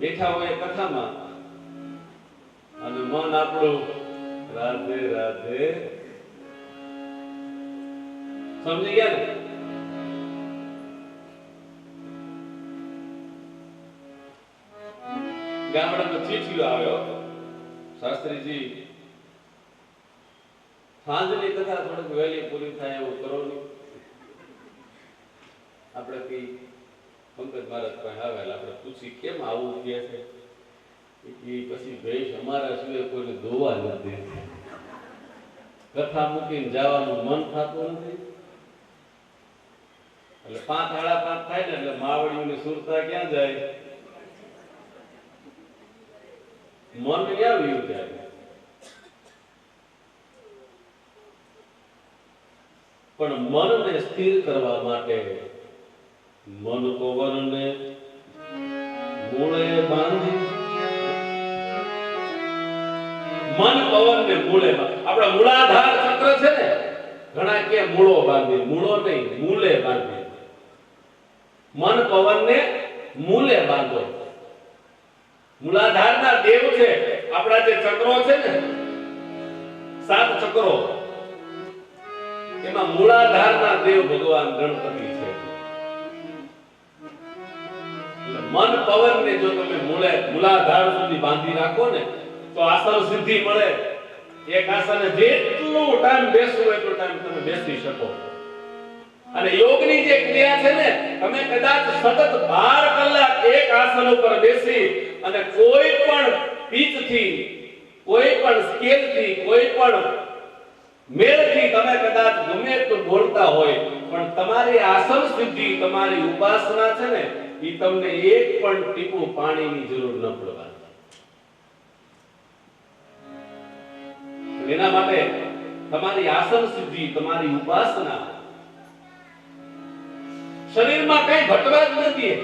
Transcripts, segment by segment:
બેઠા હોય કથામાં અને મન આપણું રાધે રાધે, સમજી ગયા ને? ગામડામાં ચીઠીઓ આવ્યો, શાસ્ત્રીજી સાંજની કથા થોડીક વહેલી પૂરી થાય એવું કરો ને. આપણે કઈ પંકજ મહારાજ પાસે આવેલા, આપણે પૂછી કેમ આવું કહે છે? એ પછી ભેષ અમારા સિવાય કોઈને ધોવા નથી, કથા મૂકીને જવાનું મન થતું નથી. એટલે 5 સાડા 5 થાય ને એટલે માવડીઓની સુરતા ક્યાં જાય? મન ક્યાં વ્યુ જાય? પણ મનને સ્થિર કરવા માટે મન પવનને મૂળે બાંધી, મન પવનને મૂળે, આપણા મૂળાધાર ચક્ર છે ને, ઘણા કે મૂળો બાંધી, મૂળો નહીં મૂલે બાંધી. મન પવનને મૂલે બાંધો. મૂલાધારના દેવ છે આપણા જે ચક્રો છે ને, 7 ચક્રો, એમાં મૂલાધારના દેવ ભગવાન ગણપતિ છે. મન પવનને જો તમે મૂલાધાર સુધી બાંધી રાખો ને તો આસન સિદ્ધિ મળે. એક આસને જેટલું ટાઈમ બેસવું હોય એટલો ટાઈમ તમે બેસી શકો. અને યોગની જે ક્રિયા છે ને, તમે કદાચ સતત 12 કલાક એક આસન ઉપર બેસી અને કોઈ પણ પીચથી, કોઈ પણ સ્કેલથી, કોઈ પણ મેળથી તમે કદાચ ગમે તો બોલતા હોય, પણ તમારી આસન સિદ્ધિ, તમારી ઉપાસના છે ને, એ તમને એક પણ ટીપું પાણીની જરૂર ન પડવાની. એના માટે તમારી આસન સિદ્ધિ, તમારી ઉપાસના, શરીરમાં કઈ ઘટવા જ નથી,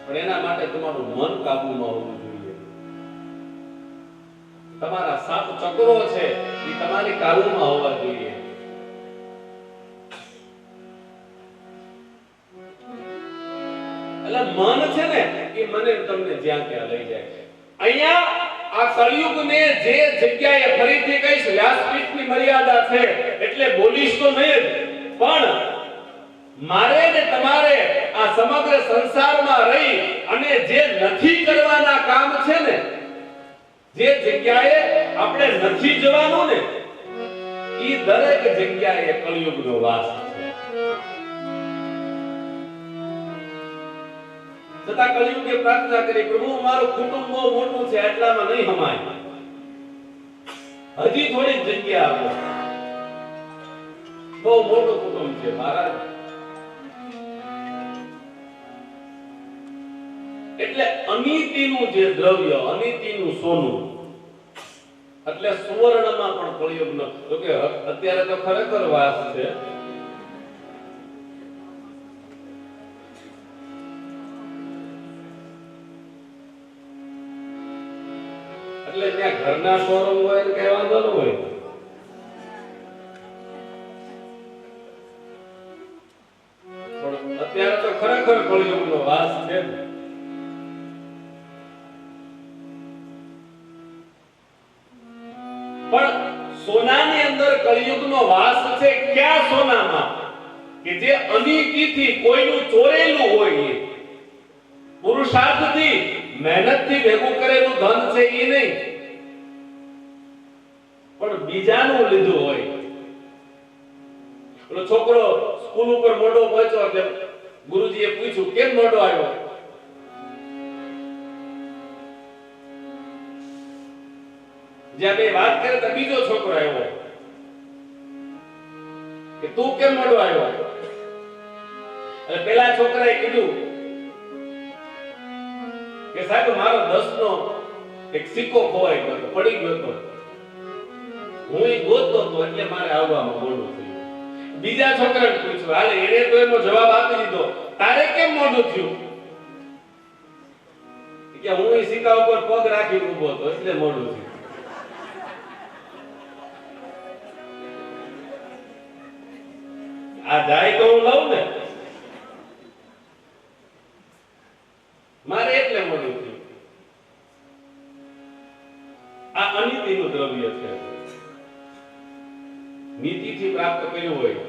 પણ એના માટે તમારું મન કાબુમાં હોવું જોઈએ. તમારા 7 ચક્રો છે એ તમારી કાબુમાં હોવા જોઈએ. એટલે મન છે ને એ મને તમને જ્યાં ત્યાં લઈ જાય. અહીંયા આ કળિયુગને જે જગ્યાએ ફરીથી કહીશ, વ્યાસપીઠની મર્યાદા છે એટલે બોલીશ તો નહીં જ, પણ મારે ને તમારે આ સમગ્ર સંસારમાં રહી અને જે નથી કરવાના કામ છે ને, જે જગ્યાએ આપણે નથી જવાનું ને, એ દરેક જગ્યાએ કળિયુગનો વાસ છે. છતાં કળિયુગે પ્રાર્થના કરી, પ્રભુ મારું કુટુંબ બહુ મોટું છે, એટલામાં નહીં હમાય, હજી થોડી જગ્યા આપો. બહુ મોટું કુટુંબ છે મહારાજ. એટલે અનિતિનું જે દ્રવ્ય, અનિતિનું સોનું, એટલે સુવર્ણમાં પણ કળિયુગનો, તો કે અત્યારે તો ખરેખર વાસ છે. એટલે ત્યાં ઘરના શોરૂમ હોય ને કઈ વાંધો ન હોય, પણ અત્યારે તો ખરેખર કળિયુગનો વાસ છે. પણ સોનાની અંદર કળિયુગનો વાસ છે. ક્યાં સોનામાં? કે જે અનિતિથી કોઈનું ચોરેલું હોય, પુરુષાર્થથી, મહેનતથી ભેગું કરેલું ધન છે એ નહીં, પણ બીજાનું લીધું હોય. પેલો છોકરો સ્કૂલ ઉપર મોઢો પહોંચ્યો એટલે ગુરુજીએ પૂછ્યું કેમ મોઢો આવ્યો? જ્યાં બે વાત કરે તો બીજો છોકરો આવ્યો કે તું કેમ મોઢો આવ્યો? એટલે પેલા છોકરાએ કીધું કે સાહેબ મારો 10 નો એક સિક્કો ખોવાઈ ગયો, પડી ગયો હતો, હું એ ગોતતો હતો એટલે મારે આવવામાં મોડું થયું. બીજા છોકરાને પૂછ્યું, હાલે એને તો એનો જવાબ આપી દીધો, તારે કેમ મોડું થયું? કે હું એ સિક્કા ઉપર પગ રાખી ઊભો હતો એટલે મોડું થયું. આ જાય તો હું લઉં ને. મોડું થયું. આ અનીતિનું દ્રવ્ય છે. નીતિથી પ્રાપ્ત કર્યું હોય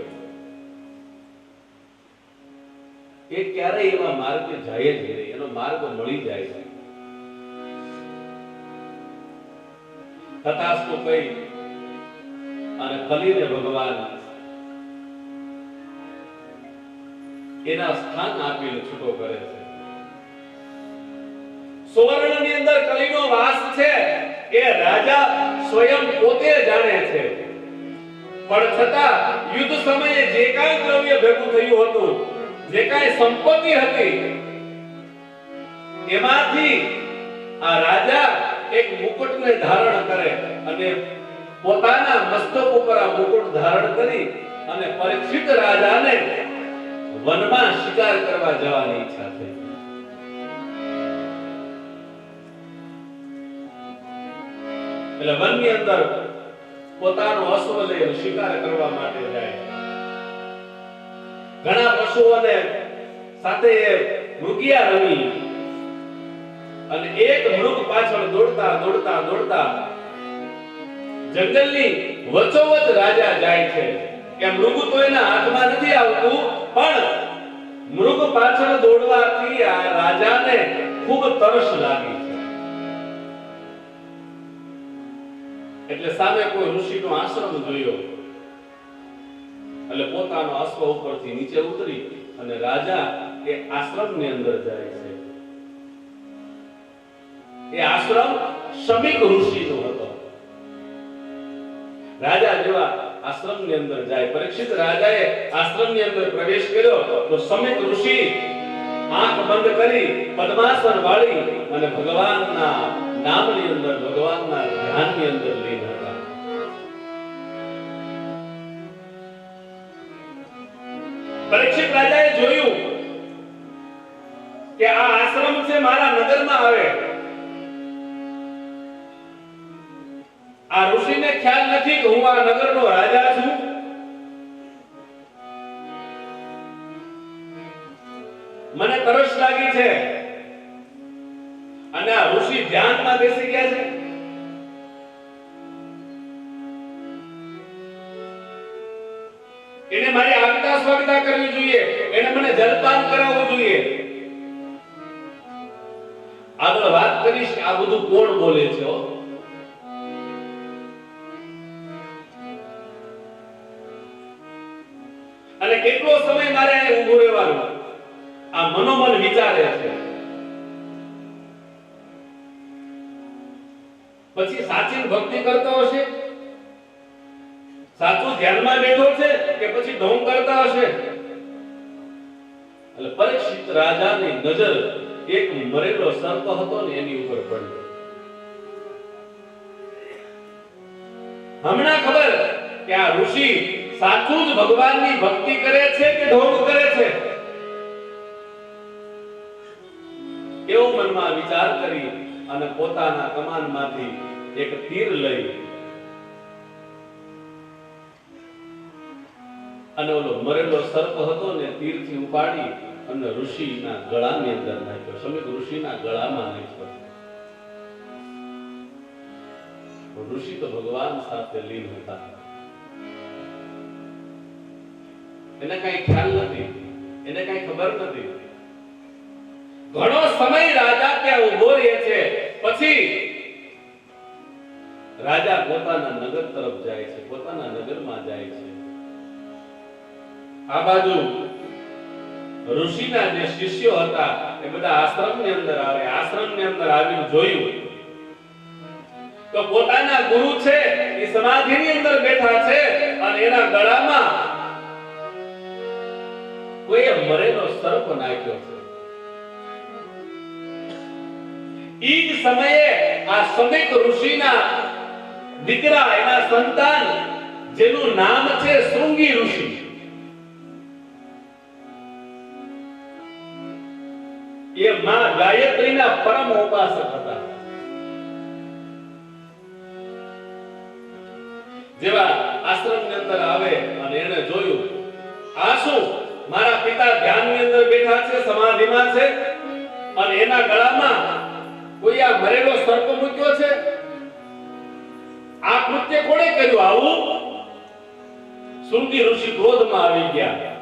એ ક્યારેય એવા માર્ગે જાય જ નહીં, એનો માર્ગ મળી જાય છે. તથાસ્તુ કહી અને કલીને ભગવાન એના સ્થાન આપીને છૂટો કરે છે. સુવર્ણની અંદર કલીનો વાસ છે એ રાજા સ્વયં પોતે જાણે છે. પણ છતાં યુદ્ધ સમયે જે કાંઈ દ્રવ્ય ભેગું થયું હતું, જે કાંઈ સંપત્તિ હતી, એમાંથી આ રાજા એક મુકુટને ધારણ કરે અને પોતાના મસ્તક ઉપર આ મુકુટ ધારણ કરી અને પરીક્ષિત રાજાને વનમાં શિકાર કરવા જવાની ઈચ્છા થઈ. એટલે વનની અંદર પોતાનો અશ્વ લઈને શિકાર કરવા માટે જાય. ઘણા પશુઓને સાથે મૃગિયા રમી અને એક મૃગ પાછળ દોડતા દોડતા દોડતા જંગલની વચ્ચોવચ રાજા જાય છે. કે મૃગ તો એના હાથમાં નથી આવતું, પણ મૃગ પાછળ દોડવાથી આ રાજાને ખૂબ તરસ લાગી છે. એટલે સામે કોઈ ઋષિનો આશ્રમ જોયો એટલે પોતાનો અશ્વ ઉપરથી નીચે ઉતરી અને રાજા એ આશ્રમની અંદર જાય છે. એ આશ્રમ શમીક ઋષિનો હતો. રાજા જેવા આશ્રમની અંદર જાય, પરીક્ષિત રાજાએ આશ્રમની અંદર પ્રવેશ કર્યો તો શમીક ઋષિ આંખ બંધ કરી પદ્માસન વાળી અને ભગવાનના નામની અંદર, ભગવાનના ધ્યાનની અંદર લીન હતા. પરીક્ષિત રાજાએ જોયું કે આ આશ્રમ છે મારા નગરમાં આવે. આ ઋષિને ખ્યાલ નથી કે હું આ નગરનો રાજા છું. મને તરસ લાગી છે અને આ ઋષિ ધ્યાનમાં બેસી ગયા છે. એને મારી આજ્ઞા સ્વાગતા કરવી જોઈએ, એને મને જલપાન કરાવવું જોઈએ. આગળ વાત કરીશ કે આ બધું કોણ બોલે છે. અને કેટલો સમય મારે ઊભું રહેવાનું, આ મનોમન વિચારે છે. પછી સાચી ભક્તિ કરતો હશે, સાચું ધ્યાનમાં બેઠો છે કે પછી ઢોંગ કરતા હશે. એટલે પરીક્ષિત રાજાની નજર એક મરેલો સર્પ હતો ને એની ઉપર પડી. હમણાં ખબર કે આ ઋષિ સાચું જ ભગવાનની ભક્તિ કરે છે કે ઢોંગ કરે છે, એવો મનમાં વિચાર કરી અને પોતાના કમાનમાંથી એક તીર લઈ અને ઓલો મરેલો સર્પ હતો ને તીરથી ઉપાડી અને ઋષિના ગળાની અંદર નાખ્યો. સમીક ઋષિના ગળામાં નાખ્યો. ઋષિ તો ભગવાન સાથે લીન હતા. એને કઈ ખ્યાલ નથી, એને કઈ ખબર નથી. ઘણો સમય રાજા ત્યાં ઉભો રહે છે. પછી રાજા પોતાના નગર તરફ જાય છે, પોતાના નગરમાં જાય છે. આ બાજુ ઋષિના જે શિષ્યો હતા એ બધા આશ્રમની અંદર આવે. આશ્રમની અંદર આવીને જોયું તો પોતાના ગુરુ છે એ સમાધિની અંદર બેઠા છે અને એના ગળામાં કોઈ મરેલો સર્પ નાખ્યો છે. ઈ જ સમયે આ શમીક ઋષિના દીકરા, એના સંતાન જેનું નામ છે શૃંગી ઋષિ, એ માં ગાયત્રીના પરમ ઉપાસક હતા. જેવા આશ્રમની અંદર આવે અને એને જોયું, આ શું, મારા પિતા ધ્યાનની અંદર બેઠા છે, સમાધિમાં છે અને એના ગળામાં કોઈ આ મરેલો સર્પ મૂક્યો છે? આ કૃત્ય કોણે કર્યું આવું? શૃંગી ઋષિ ક્રોધમાં આવી ગયા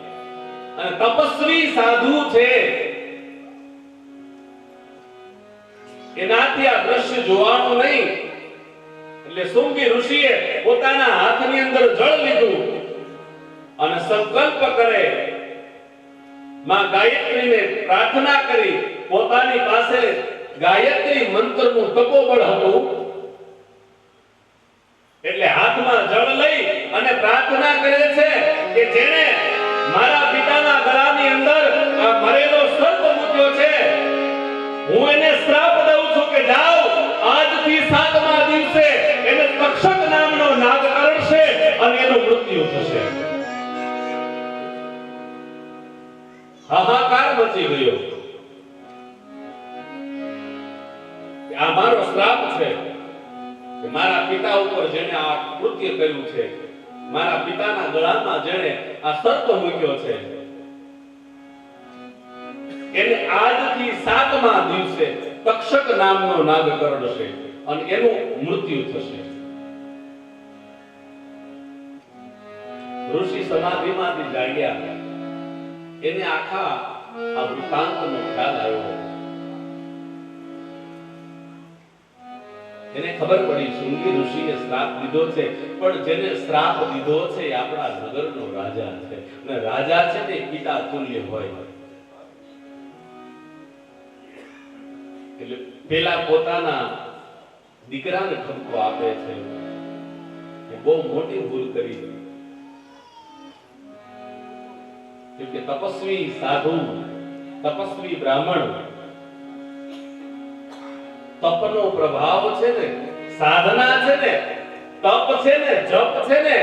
અને તપસ્વી સાધુ છે એનાથી આ દ્રશ્ય જોવાનું નહીં. એટલે શૃંગી ઋષિએ પોતાના હાથની અંદર જળ લીધું અને સંકલ્પ કરે, માં ગાયત્રીને પ્રાર્થના કરી. પોતાની પાસે ગાયત્રી મંત્રનું તપોબળ હતું એટલે હાથમાં જળ લઈ અને પ્રાર્થના કરે છે કે જેણે મારા પિતાના ગળાની અંદર આ મરેલો સર્પ મૂક્યો છે, હું એને શ્રાપ દઉં છું કે જાઓ, આજથી 7મા દિવસે એને તક્ષક નામનો નાગ કરડશે અને એનું મૃત્યુ થશે. હાહાકાર મચી ગયો. આ મારો શ્રાપ છે કે મારા પિતા ઉપર જેને આ કૃત્ય કર્યું છે, મારા પિતાના ગળામાં જેને આ સર્પ મૂક્યો છે, એને આજથી 7મા દિવસે તક્ષક નામનો નાગ કરડશે અને એનું મૃત્યુ થશે. ઋષિ સમાધિમાંથી જાગ્યા. એને આખા આ વૃત્તાંતનો ખ્યાલ આવ્યો. એને ખબર પડી શૃંગી ઋષિએ શ્રાપ દીધો છે, પણ જેને શ્રાપ દીધો છે એ આપણા નગરનો રાજા છે અને રાજા છે તે પિતા તુલ્ય હોય. એટલે પેલા પોતાના દીકરાને ઠપકો આપે છે. એ બહુ મોટી ભૂલ કરી. કે તપસ્વી સાધુ, તપસ્વી બ્રાહ્મણ, તપનો પ્રભાવ છે ને, સાધના છે ને, તપ છે ને, જપ છે ને,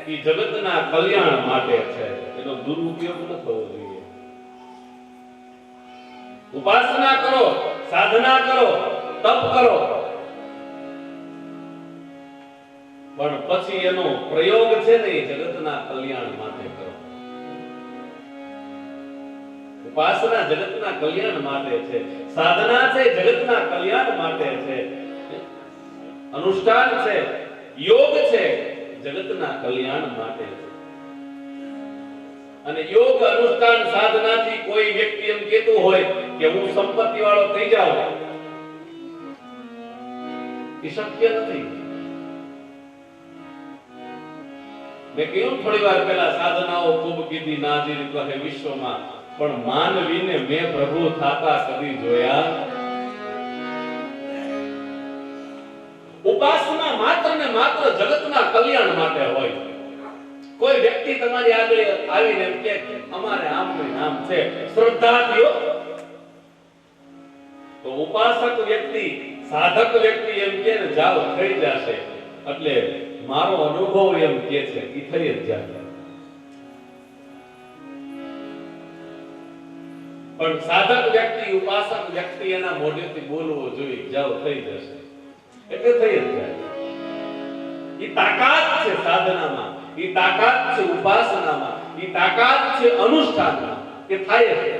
એ જગતના કલ્યાણ માટે છે. એનો દુરુપયોગ ન થવો જોઈએ. ઉપાસના કરો, સાધના કરો, તપ કરો, પણ પછી એનો પ્રયોગ છે ને એ જગતના કલ્યાણ માટે કરો. ઉપાસના જગતના કલ્યાણ માટે છે, સાધના છે જગતના કલ્યાણ માટે છે, અનુષ્ઠાન છે, યોગ છે જગતના કલ્યાણ માટે છે. અને યોગ, અનુષ્ઠાન, સાધનાથી કોઈ વ્યક્તિ એમ કહેતું હોય કે હું સંપત્તિ વાળો થઈ જાઉં, એ શક્ય નથી. મેં કહ્યું થોડી વાર પહેલા, સાધનાઓ ખૂબ કીધી નાજીર કહે વિશ્વમાં, પણ માનવીને મેં પ્રભુ થાતા કદી જોયા. ઉપાસના માત્ર ને માત્ર જગતના કલ્યાણ માટે હોય. કોઈ વ્યક્તિ તમારી આગળ આવીને એમ કે અમારે આમ નામ છે, શ્રદ્ધા દો, તો ઉપાસક વ્યક્તિ, સાધક વ્યક્તિ એમ કે ને જાઓ થઈ જશે, એટલે મારો અનુભવ એમ કે છે એ થઈ જ જાય. પણ સાધક વ્યક્તિ, ઉપાસક વ્યક્તિ એના મોઢેથી બોલવો જોઈએ જાઓ થઈ જશે, એટલે થઈ જ જાય. એ તાકાત છે સાધનામાં, એ તાકાત છે ઉપાસનામાં, એ તાકાત છે અનુષ્ઠાનમાં કે થાય છે.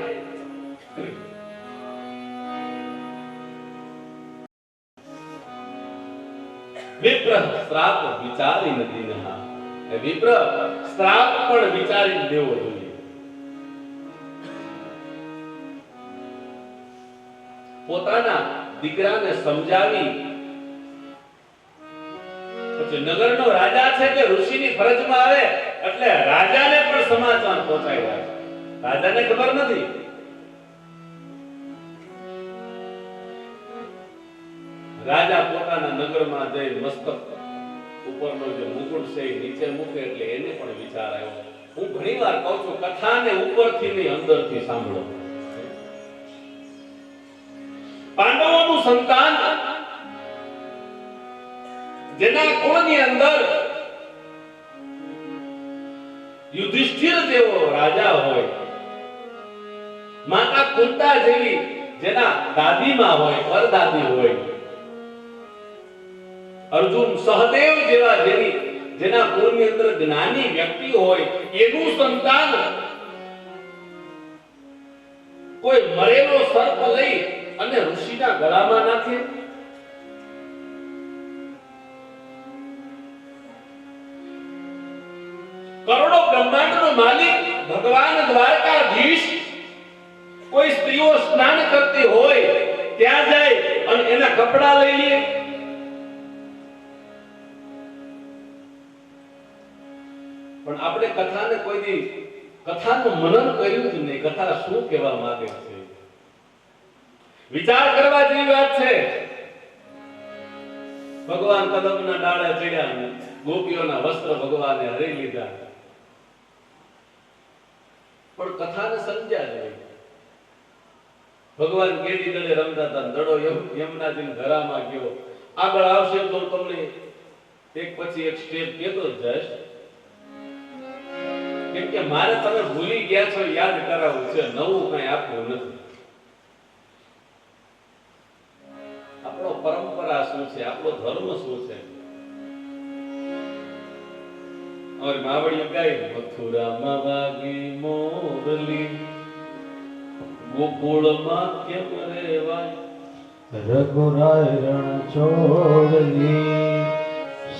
વિપ્ર શ્રાપ વિચારી નથી નહા. વિપ્ર શ્રાપ પણ વિચારી દેવો જોઈએ. પોતાના દીકરાને સમજાવી, પછી નગરનો રાજા છે કે ઋષિની ફરજમાં આવે એટલે રાજાને પણ સમાચાર પહોંચાડ્યા. રાજાને ખબર નથી. રાજા પોતાના નગરમાં જઈ મસ્તક ઉપરનો જે મુકુટ છે એ નીચે મૂકે એટલે એને પણ વિચાર આવ્યો. હું ઘણીવાર કહું છું, કથાને ઉપરથી નહીં અંદરથી સાંભળો. પાંડવોનું સંતાન જેના કુળની અંદર યુધિષ્ઠિર જેવો રાજા હોય, માતા કુંતા જેવી જેના દાદીમાં હોય, પરદાદી હોય, અર્જુન સહદેવ જેવા જેના કુળની અંદર જ્ઞાની વ્યક્તિ હોય, એનું સંતાન કોઈ મરેલો સર્પ લઈ અને ઋષિના ગળામાં નાખે. કરોડો બ્રહ્માંડનો માલિક ભગવાન દ્વારકાધીશ કોઈ સ્ત્રીઓ સ્નાન કરતી હોય ત્યાં જાય અને એના કપડા લઈ લે. પણ આપણે કથાને કોઈ દી કથાનું મનન કર્યું જ નહીં. કથા શું કહેવા માંગે છે વિચાર કરવા જેવી વાત છે. ભગવાન કદમના ડાળે ચડ્યા, ગોપીઓના વસ્ત્ર ભગવાને હરી લીધા, પણ કથાને સમજ્યા નહીં. ભગવાન કેદી દડે રમતા હતા, દડો યમુનાજીના ઘરામાં ગયો. આગળ આવશે તો તમને એક પછી એક સ્ટેપ કહેતો જ જઈશ, કેમ કે મારે તમે ભૂલી ગયા છો યાદ કરાવવું છે, નવું કઈ આપવું નથી. આપણો પરંપરા શું છે, આપણો ધર્મ શું છે. અમારી માવડીઓ ગાય, મથુરામાં વાગી મોરલી, ગોકુળમાં કેમ રેવાય, રઘુરાય રણ છોડલી,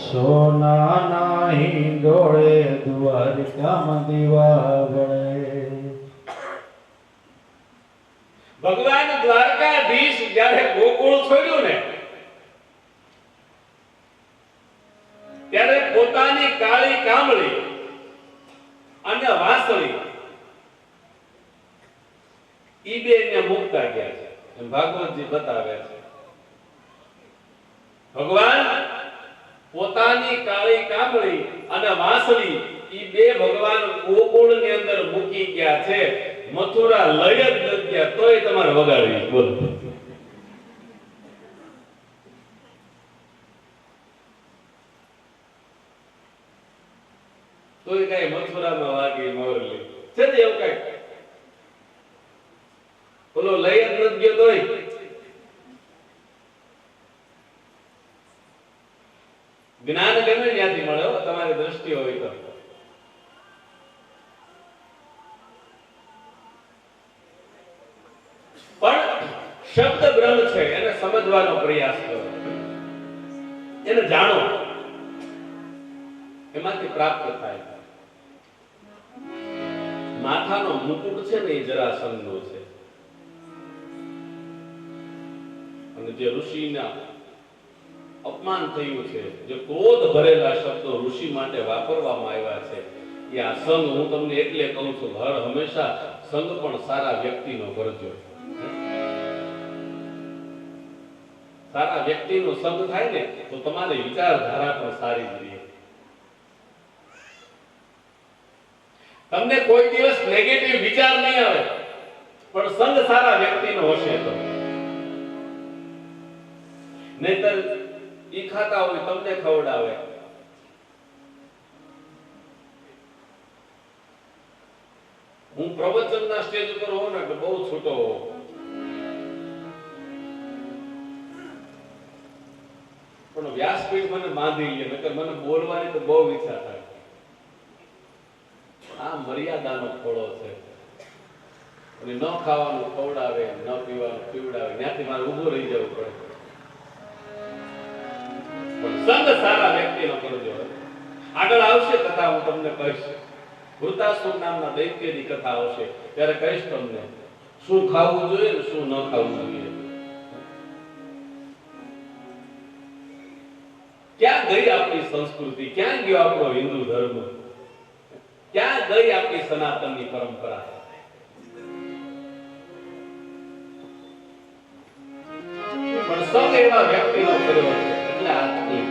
સોનાના હિંડોળે દ્વારકામાં દીવા વળે. ભગવાન દ્વારકાધીશ જ્યારે ગોકુળ છોડ્યું ને ત્યારે પોતાની કાળી કામળી અને વાંસળી ઈ બેને મુકતા ગયા છે, એમ ભાગવતજી બતાવે છે. ભગવાન પોતાની કાળી કામળી અને વાંસળી ઈ બે ભગવાન ગોકુળની અંદર મૂકી ગયા છે. મથુરા લઈ જ નથી ગયા તોય તમારે વગાડવી. બોલો, તોય કઈ મથુરામાં વાગી મોરલી છે ને એવું કઈ. બોલો, લઈ જ નથી ગયો તોય. જ્ઞાન ગમે ત્યાંથી મળે તમારી દ્રષ્ટિ હોય તો. પણ શબ્દ બ્રહ્મ છે એને સમજવાનો પ્રયાસ કરો, એને જાણો, એમાંથી પ્રાપ્ત થાય. માથાનો મુકુટ છે ને એ જરાસંઘનો છે, અને જે ઋષિના અપમાન થયું છે, જે ક્રોધ ભરેલા શબ્દો ઋષિ માટે વાપરવામાં આવ્યા છે, એ આ સંગ હું તમને એટલે કહું છું, હર હંમેશા સંગ પણ સારા વ્યક્તિનો કરજો. સારા વ્યક્તિનો સંગ થાય ને તો તમારી વિચારધારા પણ સારી જ રહે. તમને કોઈ દિવસ નેગેટિવ વિચાર નહીં આવે, પણ સંગ સારા વ્યક્તિનો હશે તો. નહીતર ઈ ખાતા હોય તમને ખવડાવે. હું પ્રવચનના સ્ટેજ ઉપર હોઉં ને એટલે બહુ છૂટો હોઉં, પણ વ્યાસપીઠ મને બાંધી લે, નકર મને બોલવાની તો બહુ ઈચ્છા થાય. આ મર્યાદાનો ખોળો છે, અને ન ખાવાનું ખવડાવે, ન પીવાનું પીવડાવે, ત્યાંથી મારે ઊભું રહી જવું પડે. પણ સંગ સારા વ્યક્તિનો કરજો. આગળ આવશે કથા, હું તમને કહીશ. વૃતાસુર નામના દૈત્યની કથા આવશે ત્યારે કહીશ તમને શું ખાવું જોઈએ ને શું ન ખાવું જોઈએ. ક્યાં ગઈ આપણી સંસ્કૃતિ, ક્યાં ગયો આપણો હિન્દુ ધર્મ, ક્યાં ગઈ આપણી સનાતનની પરંપરા. પણ સંગ એવા વ્યક્તિનો કર્યો છે એટલે આ તકલીફ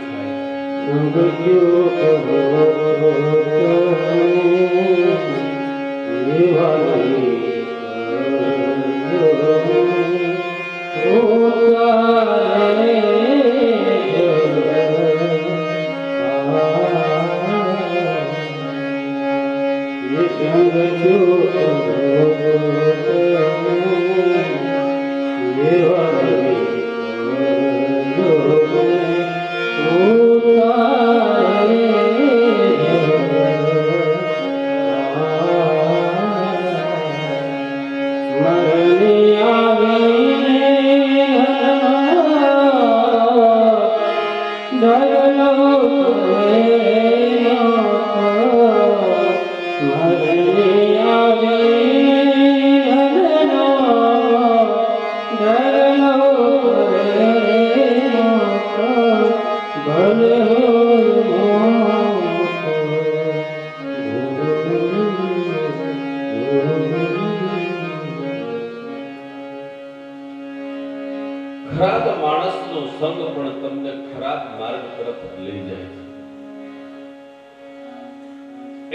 મરણી આવીને માણસનો સંગ પણ તમને ખરાબ માર્ગ તરફ લઈ જાય છે.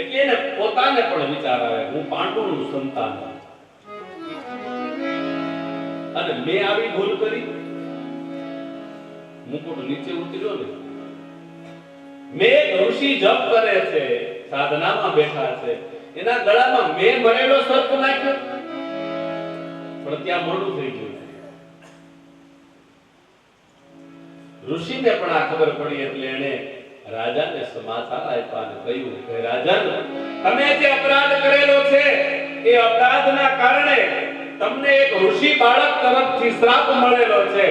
એટલે એને પોતાને પણ વિચાર આવે હું પાંડુનું સંતાન અને મેં આવી ભૂલ કરી, મુકુટ નીચે ઉતર્યો ને, મેં એક ઋષિ જપ કરે છે, સાધનામાં બેઠા છે, એના ગળામાં મેં મળેલો સર્પ નાખ્યો, પણ ત્યાં મોડું થઈ ગયું. ઋષિને પણ આ ખબર પડી એટલે એને રાજાને સમાચાર આપ્યા અને કહ્યું કે રાજન, તમે જે અપરાધ કરેલો છે એ અપરાધના કારણે તમને એક ઋષિ બાળક તરફથી શ્રાપ મળેલો છે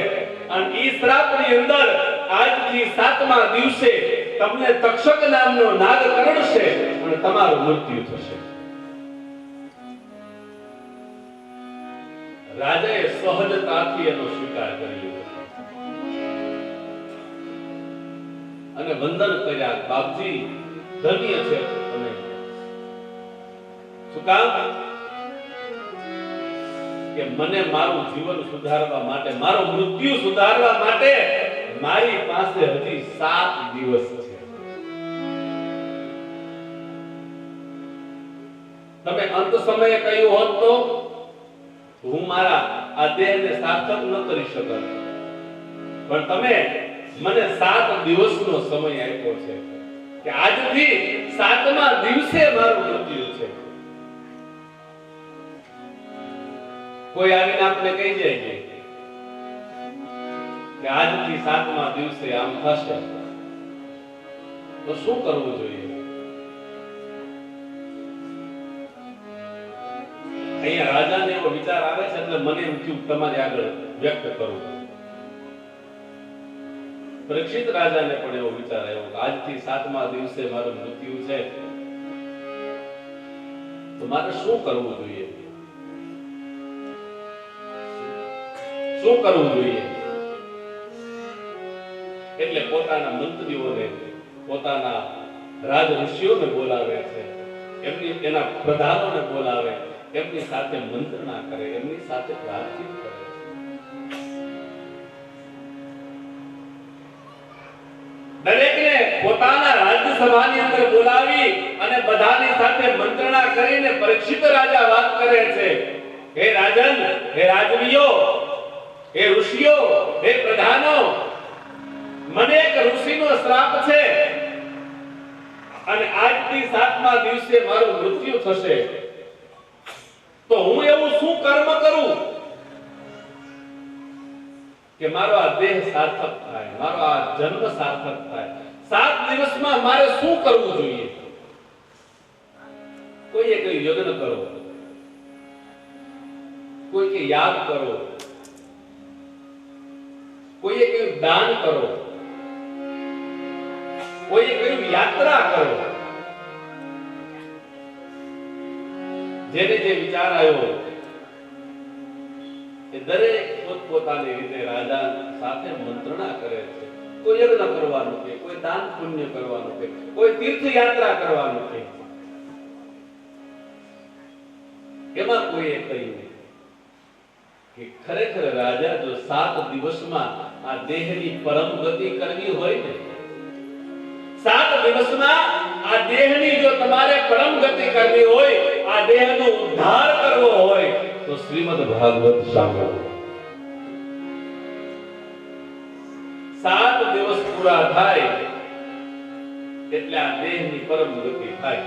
અને ઈ શ્રાપની અંદર આજથી 7મા દિવસે તમને તક્ષક નામનો નાગ કરડશે અને તમારું મૃત્યુ થશે. રાજાએ સહજતાથી એનો સ્વીકાર કરી લીધો અને વંદન કર્યા. બાપજી ધન્ય છે તમે. શું કામ? કે મને મારું જીવન સુધારવા માટે, મારું મૃત્યુ સુધારવા માટે મારી પાસે હજી 7 દિવસ છે. તમે અંત સમયે કહ્યું હોત તો હું મારા આ દેહને સાર્થક ન કરી શકત, પણ તમે મને 7 દિવસનો સમય આપ્યો છે કે આજથી 7મા દિવસે મારું મૃત્યુ છે. કોઈ આવીને આપણે કહી જાય કે આજથી 7મા દિવસે આમ થશે તો શું કરવું જોઈએ? અહીંયા રાજાને એવો વિચાર આવે છે એટલે મને એમ થયું તમારી આગળ વ્યક્ત કરું. પરીક્ષિત રાજાને પણ એવો વિચાર આવ્યો કે આજથી 7મા દિવસે મારું મૃત્યુ છે તો મારે શું કરવું જોઈએ? શું કરવું જોઈએ? એટલે પોતાના મંત્રીઓને, પોતાના રાજ ઋષિઓને બોલાવે છે, એના પ્રધાનોને બોલાવે, એમની સાથે મંત્રણા કરે, એમની સાથે વાતચીત કરે. દરેકને પોતાના રાજ્યસભાની અંદર બોલાવી અને બધાની સાથે મંત્રણા કરીને પરીક્ષિત રાજા વાત કરે છે. હે રાજન, હે રાજવીઓ, હે ઋષિઓ, હે પ્રધાનો, મને એક ઋષિનો શ્રાપ છે અને આજથી 7મા દિવસે મારું મૃત્યુ થશે. તો હું એવું શું કર્મ કરું કે મારો આ દેહ સાર્થક થાય, મારો આ જન્મ સાર્થક થાય? 7 દિવસમાં મારે શું કરવું જોઈએ? કોઈએ કહ્યું યજ્ઞ કરો, કોઈ કે યાગ કરો, કોઈએ કહ્યું દાન કરો, કોઈએ કહ્યું યાત્રા કરો. જેને જે વિચાર આવ્યો એ દરેક પોતપોતાની રીતે રાજા સાથે મંત્રણા કરે છે. કોઈ યજ્ઞ કરવાનું કે, કોઈ દાન પુણ્ય કરવાનું કે, કોઈ તીર્થ યાત્રા કરવાનું કે. એમાં કોઈએ કહ્યું કે ખરેખર રાજા જો 7 દિવસમાં આ દેહની પરમ ગતિ કરવી હોય ને, 7 દિવસમાં આ દેહની જો તમારે પરમ ગતિ કરવી હોય, આ દેહનો ઉદ્ધાર કરવો હોય તો શ્રીમદ ભાગવત સાંભળો. 7 દિવસ પૂરા થાય એટલે આ દેહની પરમ ગતિ થાય.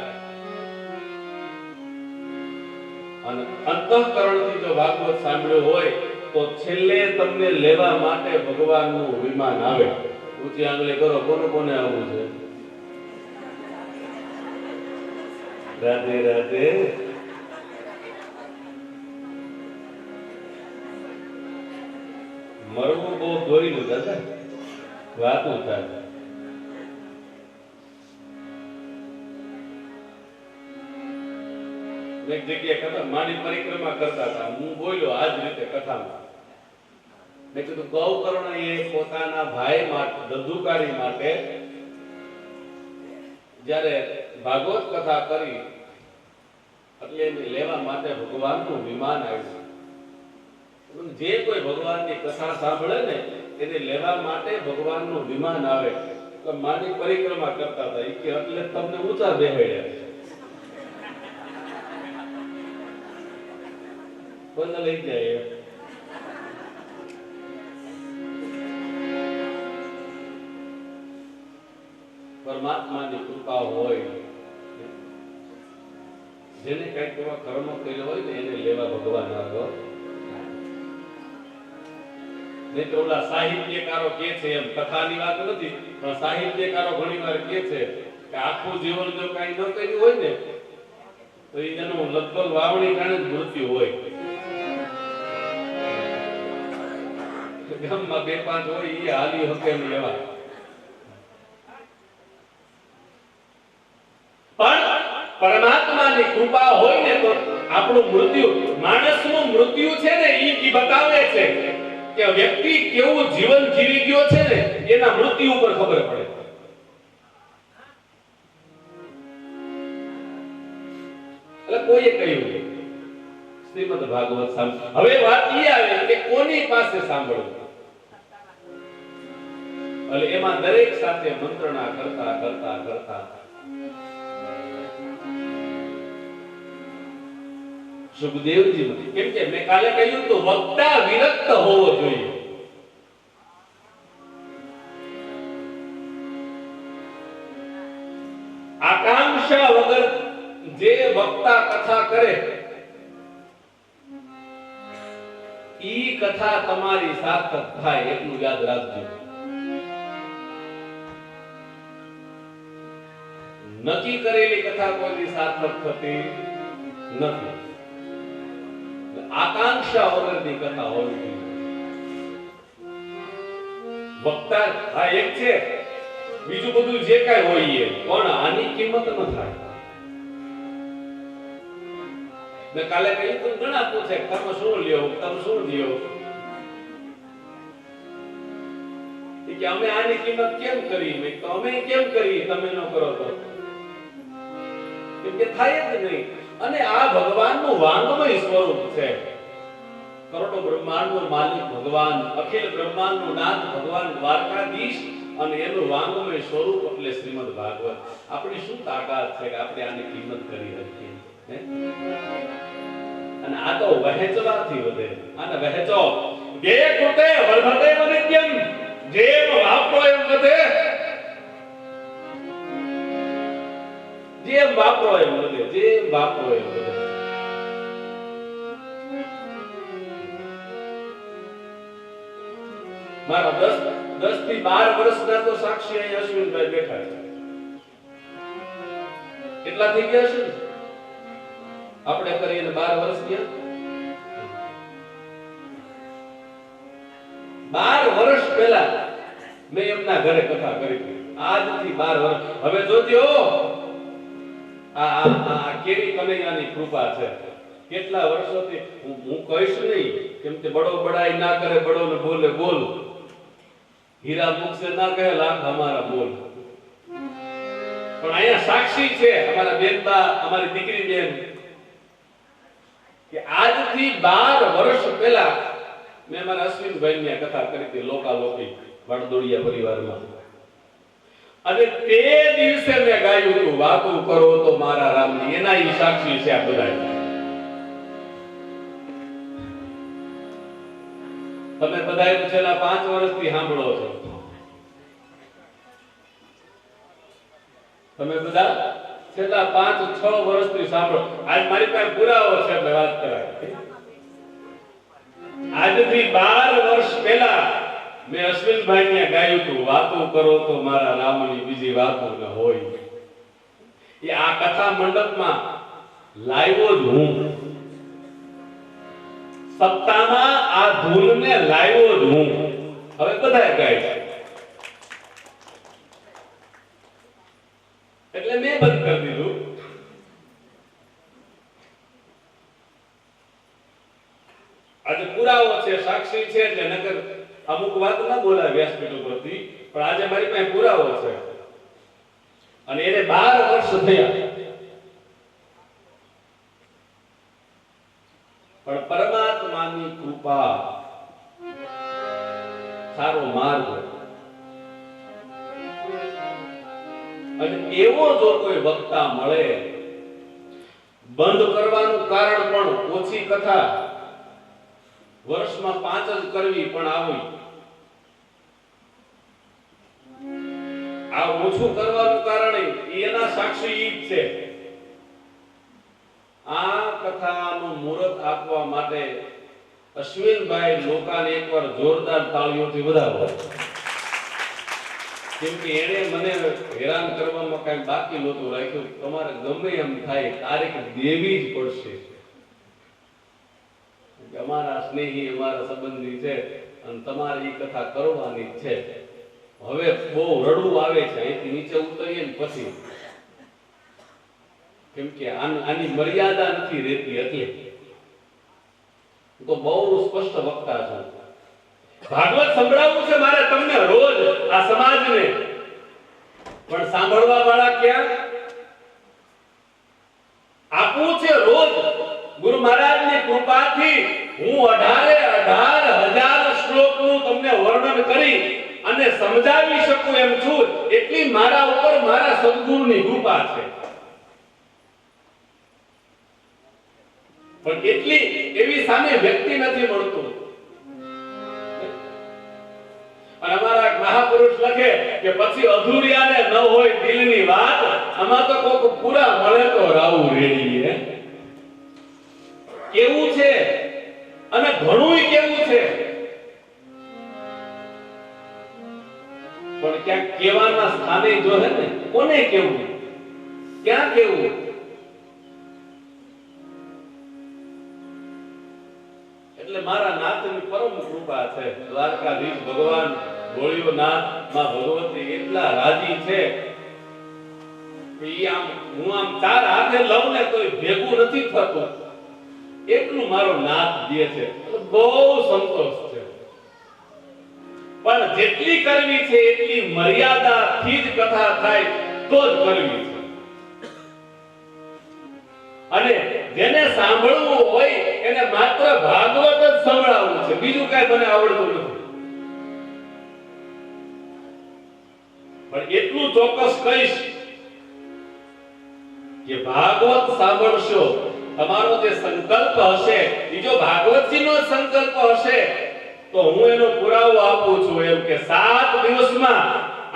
અને અંતઃકરણથી જો ભાગવત સાંભળ્યો હોય તો છેલ્લે તમને લેવા માટે ભગવાનનું વિમાન આવે. ઊંચી આંગળી કરો, કોને કોને આવવું છે? રાધે રાધે. મરવું બહુ દોરી દાદા, વાતું થાય. એક જગ્યાએ કથા માની પરિક્રમા કરતા હતા, હું બોલ્યો આ જ રીતે કથામાં. મેં કીધું ગૌકર્ણ એ પોતાના ભાઈ માટે, ધંધુકારી માટે જ્યારે ભાગવત કથા કરી એટલે એને લેવા માટે ભગવાનનું વિમાન આવ્યું. જે કોઈ ભગવાનની કથા સાંભળે ને એને લેવા માટે ભગવાનનું વિમાન આવે તો માની પરિક્રમા કરતા હતા ઈ કે એટલે તમને ઊંચા બેહાડ્યા બંધ લઈ જાય પરમાત્માની કૃપા હોય જેને કઈક એવા કર્મ કર્યો હોય ને એને લેવા ભગવાન આવ્યો નહીં તો ઓલા સાહિત્યકારો કે છે એમ કથાની વાત નથી પણ સાહિત્યકારો ઘણીવાર કે છે કે આખું જીવન જો કઈ ન કર્યું હોય ને તો એનું લગભગ વાવણી કારણે જ મૃત્યુ હોય ગામમાં 2-5 હોય એ હાલી હકે નહીં એવા પણ પરમાત્માની કૃપા હોય ને તો આપણું મૃત્યુ માણસનું મૃત્યુ છે ને ઈ બતાવે છે કે વ્યક્તિ કેવું જીવન જીવી ગયો છે ને એના મૃત્યુ ઉપર ખબર પડે એટલે કોઈએ કહ્યું શ્રીમદ ભાગવત સાંભળ હવે વાત ઈ આવે કે કોની પાસે સાંભળવું એટલે એમાં દરેક સાથે મંત્રણા કરતા કરતા કરતા સુખદેવજી કેમ કે મેં કાલે કહ્યું તો વક્તા વિરક્ત હોવો જોઈએ આકાંક્ષા વગર જે વક્તા કથા કરે ઈ કથા તમારી સાર્થક થાય એટલું યાદ રાખજો નક્કી કરેલી કથા કોઈની સાર્થક થતી નથી આકાંક્ષા વગરની કથા હોવી જોઈએ વક્તા આ એક છે બીજું બધું જે કાંઈ હોય પણ આની કિંમત ન થાય મેં કાલે કહ્યું તો ઘણા પૂછે તમે શું લ્યો તમે શું લ્યો કે અમે આની કિંમત કેમ કરી મેં તો અમે કેમ કરી તમે ન કરો તો કેમ કે થાય જ નહીં અને આ ભગવાનનું વાંગમય સ્વરૂપ છે કરોડો બ્રહ્માંડનો માલિક ભગવાન અખિલ બ્રહ્માંડનો નાથ ભગવાન દ્વારકાધીશ અને એનું વાંગમય સ્વરૂપ એટલે શ્રીમદ ભાગવત આપણી શું તાકાત છે કે આપણે આની કિંમત કરી શકીએ અને આ તો વહેંચવાથી વધે આને વહેંચો જે કૃતે વર્ધતે નિત્યમ જેમ વાપરો એમ વધે જેમ વાપરો એમ વધે જેમ વાપરો એમ વધે મારા 10 થી 12 વર્ષના તો સાક્ષી અહીં અશ્વિનભાઈ બેઠા છે કેટલા થઈ ગયા છે આપણે કરીને 12 વર્ષ ગયા 12 વર્ષ પહેલા મેં એમના ઘરે કથા કરી આજથી 12 વર્ષ હવે જોજો આ કેવી કનૈયાની કૃપા છે કેટલા વર્ષોથી હું કહીશ નહીં કેમ કે બડો બડાઈ ના કરે બડો ને બોલે બોલ હીરા મુખ से ना कहे लाख हमारा बोल પણ અહીંયા સાક્ષી છે અમારા બેનબા અમારી દીકરી બેન કે આજથી 12 વર્ષ પહેલા મેં મારા અશ્વિનભાઈની કથા કરી હતી લોકાલોકી વડદોડિયા પરિવારમાં અને તે દિવસે મેં ગાયું હતું વાતું કરો તો મારા રામની એના ઈ સાક્ષી છે આ બધા તમે બધા છેલ્લા 5 વર્ષથી સાંભળો છો તમે બધા છેલ્લા 5-6 વર્ષથી સાંભળો આજ મારી પાસે પુરાવો છે મેં વાત કરાય આજથી 12 વર્ષ પહેલા મેં અશ્વિનભાઈને ગાયું હતું વાતો કરો તો મારા રામની બીજી વાતો ન હોય એ આ કથા મંડપમાં લાવ્યો જ હું સપ્તાહમાં આ ધૂનને લાવ્યો જ હું હવે બધાએ ગાય છે એટલે મેં બંધ કરી દીધું આજે પુરાવો છે સાક્ષી છે એટલે નગર અમુક વાત ના બોલાય વ્યાસપીઠ ઉપરથી પણ આજે મારી પાસે પુરાવો છે અને એને 12 વર્ષ થયા પણ પરમાત્માની કૃપા સારો માર્ગ. અને એવો જો કોઈ વક્તા મળે, બંધ કરવાનું કારણ પણ ઓછી કથા, વર્ષમાં 5 જ કરવી પણ આવી, આ ઓછું કરવાનું કારણ એના સાક્ષી ઈ જ છે. આ કથાનું મુહૂર્ત આપવા માટે અશ્વિનભાઈ લોકાને એકવાર જોરદાર તાળીઓથી વધાવો, કેમ કે એને મને હેરાન કરવામાં કઈ બાકી નહોતું રાખ્યું. તમારે ગમે એમ થાય તારીખ દેવી જ પડશે. અમારા સ્નેહી, અમારા સંબંધી છે અને તમારે એ કથા કરવાની છે. હવે બહુ રડવું આવે છે અહીંથી નીચે ઉતરીએ ને પછી, કેમ કે આની મર્યાદા નથી રહેતી. એટલે તો બહુ સ્પષ્ટ વક્તા છું. ભાગવત સંભળાવવું છે મારે તમને રોજ, આ સમાજને, પણ સાંભળવા વાળા ક્યાં? આપવું છે રોજ. ગુરુ મહારાજની કૃપાથી હું 18,000 શ્લોકનું તમને વર્ણન કરી અને સમજાવી શકું એમ છું. એટલી મારા ઉપર મારા સદગુરુની કૃપા છે. પણ એટલી એવી સામે વ્યક્તિ નથી મળતું. અને અમારા મહાપુરુષ લખે કે પછી અધૂરિયાને ન હોય દિલની વાત, આમાં તો કોક પૂરા મળે તો રાવું રેડી. કેવું છે અને ઘણુંય કેવું છે, પણ ક્યાંક કેવાના સ્થાને જો હે ને, કોને કેવું, ક્યાં કેવું? એટલે મારા નાથની પરમ કૃપા છે. દ્વારકાધીશ ભગવાન ગોળીઓ નાથ માં ભગવતી એટલા રાજી છે કે હું આમ 4 હાથે લઉં ને તો ભેગું નથી થતું, એટલું મારો નાથ દે છે. બહુ સંતોષ છે. પણ જેટલી કરવી છે એટલી મર્યાદાથી જ કથા થાય તો જ કરવી છે. અને જેને સાંભળવું હોય એને માત્ર ભાગવત જ સંભળાવવું છે, બીજું કઈ મને આવડતું નથી. પણ એટલું ચોક્કસ કહીશ કે ભાગવત સાંભળશો, તમારો જે સંકલ્પ હશે એ જો ભાગવતજીનો સંકલ્પ હશે તો હું એનો પુરાવો આપું છું એમ કે 7 દિવસમાં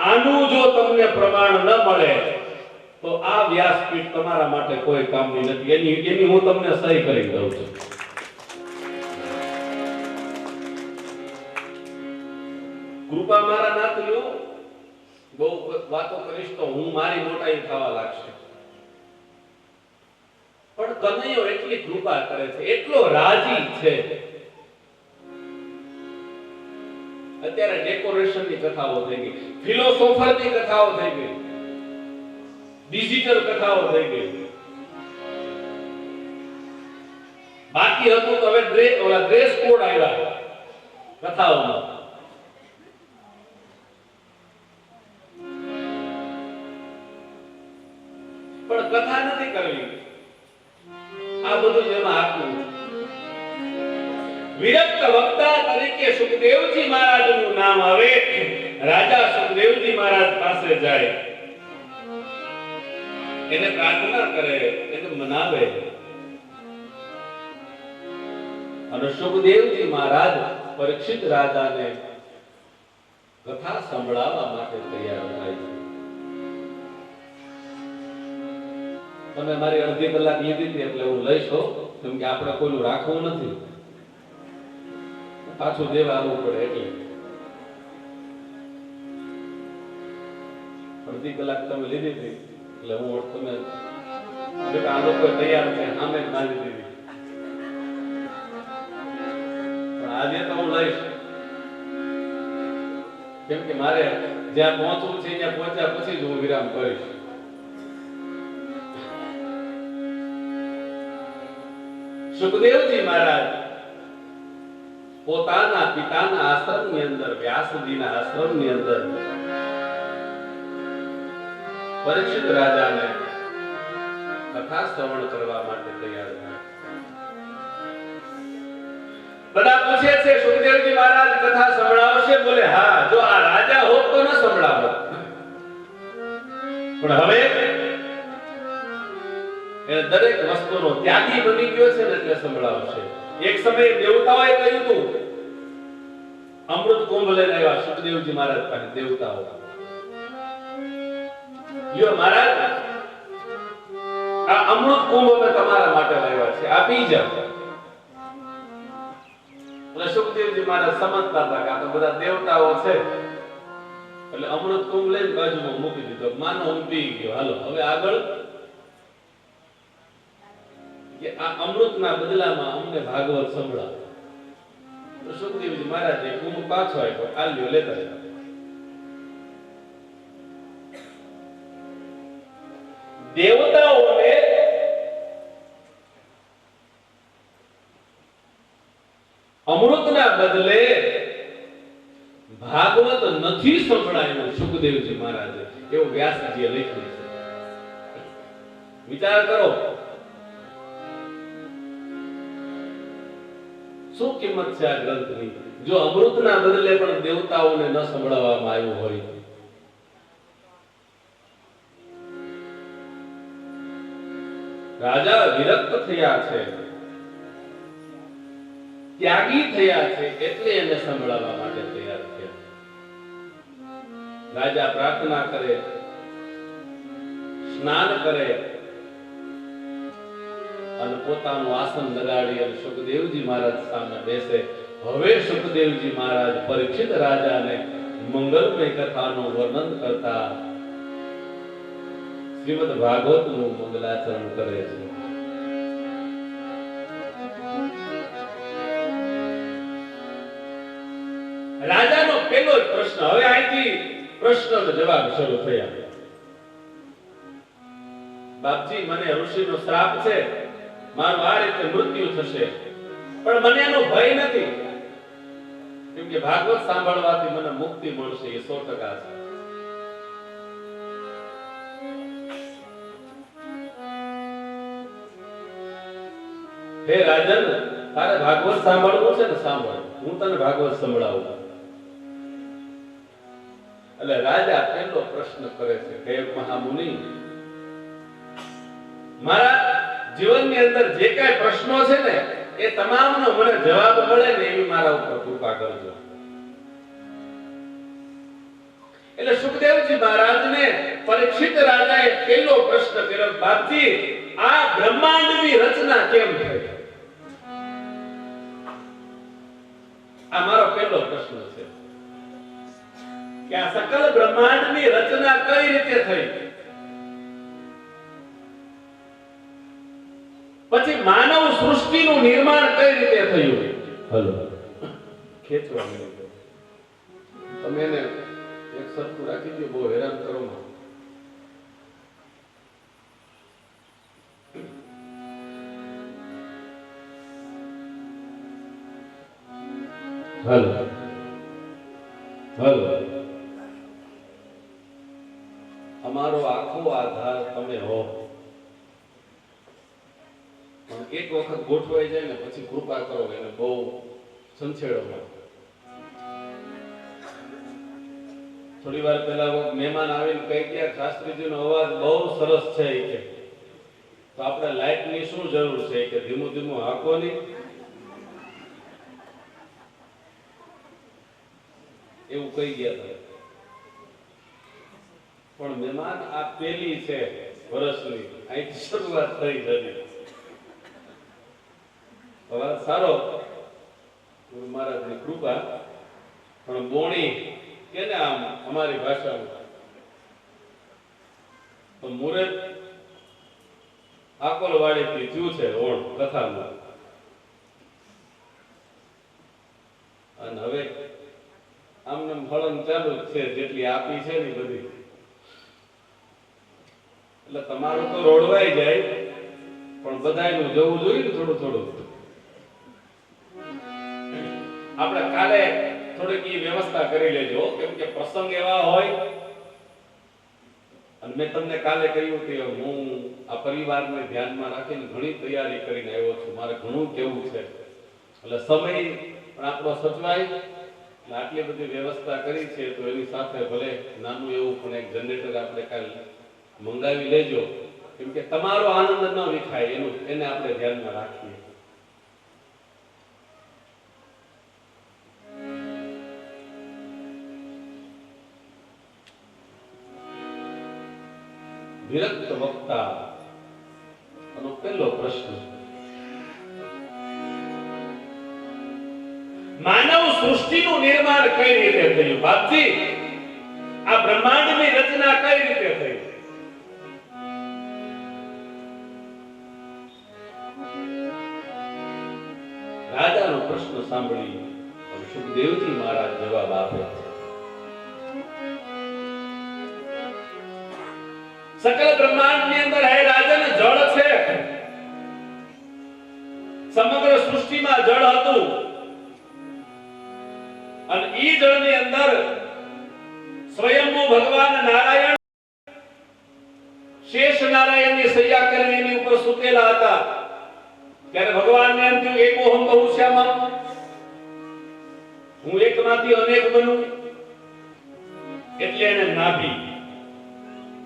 આનું જો તમને પ્રમાણ ન મળે તો આ વ્યાસપીઠ તમારા માટે કોઈ કામની નથી. એની હું તમને સહી કરી દઉં છું. કૃપા મારા નાથ લ્યો. બહુ વાતો કરીશ તો હું મારી મોટાઈ થવા લાગશે. પણ કનૈયો એટલી કૃપા કરે છે, એટલો રાજી છે. અત્યારે ડેકોરેશનની કથાઓ થઈ ગઈ, ફિલોસોફરની કથાઓ થઈ ગઈ, ડિજિટલ કથાઓ થઈ ગઈ. બાકી હતું તો હવે ડ્રેસ કોડ આવ્યા કથાઓમાં. પણ કથા નથી કરવી, આ બધું જેમાં આપ્યું. વિરક્ત વક્તા તરીકે સુખદેવજી મહારાજનું નામ આવે. રાજા સુખદેવજી મહારાજ પાસે જાય, એને પ્રાર્થના કરે, એને મનાવે. અને સુખદેવજી મહારાજ પરીક્ષિત રાજાને કથા સંભળાવવા માટે તૈયાર થાય છે. તમે મારી અડધી કલાક લીધી હતી એટલે હું લઈશ, કેમ કે આપણે કોઈનું રાખવું નથી, પાછું દેવા આવવું પડે. એટલે અડધી કલાક તમે લીધી હતી એટલે હું તમે આ લોકો તૈયાર છે સામે જ બાંધી દીધી. પણ આજે તો હું લઈશ, કેમ કે મારે જ્યાં પહોંચવું છે ત્યાં પહોંચ્યા પછી જ હું વિરામ કરીશ. સુખદેવજી મહારાજ પોતાના પિતાના આશ્રમની અંદર, વ્યાસજીના આશ્રમની અંદર પરીક્ષિત રાજાને કથા શ્રવણ કરવા માટે તૈયાર થાય. બધા પૂછે છે સુખદેવજી મહારાજ કથા સંભળાવશે? બોલે હા, જો આ રાજા હોત તો ન સંભળાવો, પણ હવે એ દરેક વસ્તુનો ત્યાગી બની ગયો છે ને એટલે સંભળાવશે. એક સમયે દેવતાઓએ કહ્યું હતું, અમૃત કુંભ લઈને આવ્યા સુખદેવજી મહારાજ પાસે દેવતાઓ, યો મહારાજ આ અમૃત કુંભ અમે તમારા માટે લાવ્યા છે, આ પી જાઓ. અને સુખદેવજી મહારાજ સમજતા હતા કે આ તો બધા દેવતાઓ છે એટલે અમૃત કુંભ લઈને બાજુમાં મૂકી દીધો. માનો હું પી ગયો, હાલો હવે આગળ કે આ અમૃતના બદલામાં અમને ભાગવત સંભળાવો. તો સુખદેવજી મહારાજે કુંભ પાછો આપ્યો, આલ્યો લેતા રહ્યા. દેવતાઓને અમૃતના બદલે ભાગવત નથી સંભળાયું સુખદેવજી મહારાજે, એવું વ્યાસજીએ લખ્યું છે. વિચાર કરો શું કિંમત છે આ ગ્રંથની, જો અમૃતના બદલે પણ દેવતાઓને ન સંભળાવવામાં આવ્યું હોય. રાજા વિરક્ત થયા છે, ત્યાગી થયા છે, એટલે એને સંભળાવવા માટે તૈયાર થયા. રાજા પ્રાર્થના કરે, સ્નાન કરે અને પોતાનું આસન લગાડી અને સુખદેવજી મહારાજ સામે બેસે. હવે સુખદેવજી મહારાજ પરીક્ષિત રાજાને મંગલમય કથાનું વર્ણન કરતા શ્રીમદ ભાગવતનું મંગલાચરણ કરે છે. રાજાનો પહેલો જ પ્રશ્ન, હવે અહીંથી પ્રશ્નનો જવાબ શરૂ થયા. બાપજી, મને ઋષિનો શ્રાપ છે, મારું આ રીતે મૃત્યુ થશે, પણ મને એનો ભય નથી, કેમ કે ભાગવત સાંભળવાથી મને મુક્તિ મળશે, એ 100% છે. હે રાજન, તારે ભાગવત સાંભળવું છે ને સાંભળ, હું તને ભાગવત સંભળાવું. એટલે રાજા પહેલો પ્રશ્ન કરે છે કે મહામુનિ, મારા જીવનની અંદર જે કાંઈ પ્રશ્નો છે ને એ તમામનો મને જવાબ મળે ને એવી મારા ઉપર કૃપા કરજો. એટલે સુખદેવજી મહારાજને પરીક્ષિત રાજાએ પહેલો પ્રશ્ન કર્યો, બાપજી, આ બ્રહ્માંડની રચના કેમ થઈ? આ મારો પહેલો પ્રશ્ન છે કે આ સકલ બ્રહ્માંડની રચના કઈ રીતે થઈ? પછી માનવ સૃષ્ટિનું નિર્માણ કઈ રીતે થયું? હલો, ખેંચવા મળ્યું. તમે એને એક સરખું રાખી દો, બહુ હેરાન કરો માં. હલો હલો, અમારો આખો આધાર તમે હો, પણ એક વખત ગોઠવાઈ જાય ને પછી કૃપા કરો એને બહુ સંછેડો. થોડી વાર પહેલા મહેમાન આવીને કહી ગયા, શાસ્ત્રીજીનો અવાજ બહુ સરસ છે કે તો આપણે લાઈટની શું જરૂર છે કે ધીમું ધીમું હાંકો નહીં, એવું કહી ગયા હતા. પણ મહેમાન આ પેલી છે વર્ષની, અહીંથી શરૂઆત થઈ જતી. અવાજ સારો, ગુરુ મહારાજની કૃપા, પણ બોણી કે ને આમ અમારી ભાષામાં તો મુરત આકોલવાડી થી થયું છે ઓણ કથામાં. અને હવે આમને ફળન ચાલુ જ છે, જેટલી આપી છે ને બધી. એટલે તમારું તો રોડવાઈ જાય, પણ બધાયનું જવું જોઈએ ને થોડું થોડું. આપણે કાલે થોડીક ઈ વ્યવસ્થા કરી લેજો, કેમ કે પ્રસંગ એવા હોય. અને મેં તમને કાલે કહ્યું કે હું આ પરિવારને ધ્યાનમાં રાખીને ઘણી તૈયારી કરીને આવ્યો છું, મારે ઘણું કેવું છે. એટલે સમય પણ આપણો સચવાય. એટલે આટલી બધી વ્યવસ્થા કરી છે તો એની સાથે ભલે નાનું એવું પણ એક જનરેટર આપણે કાલ મંગાવી લેજો, કેમ કે તમારો આનંદ ન વિખાય એને આપણે ધ્યાનમાં રાખીએ. વિરક્ત વક્તા નો પહેલો પ્રશ્ન, માનવ સૃષ્ટિનું નિર્માણ કઈ રીતે થયું? બાપજી, આ બ્રહ્માંડની રચના કઈ રીતે થઈ? રાજાનો પ્રશ્ન સાંભળી સુખદેવજી મહારાજ જવાબ આપે છે. સકલ બ્રહ્માંડની અંદર હે રાજન જળ છે. સમગ્ર સૃષ્ટિમાં જળ હતું અને ઈ જળની અંદર સ્વયંભૂ ભગવાન નારાયણ શેષ નારાયણની સૈયા કરીને એની ઉપર સૂતેલા હતા. ત્યારે ભગવાનને એમ થયું એકોહમ બહુશ્યામમ, હું એકમાંથી અનેક બનું. એટલે એને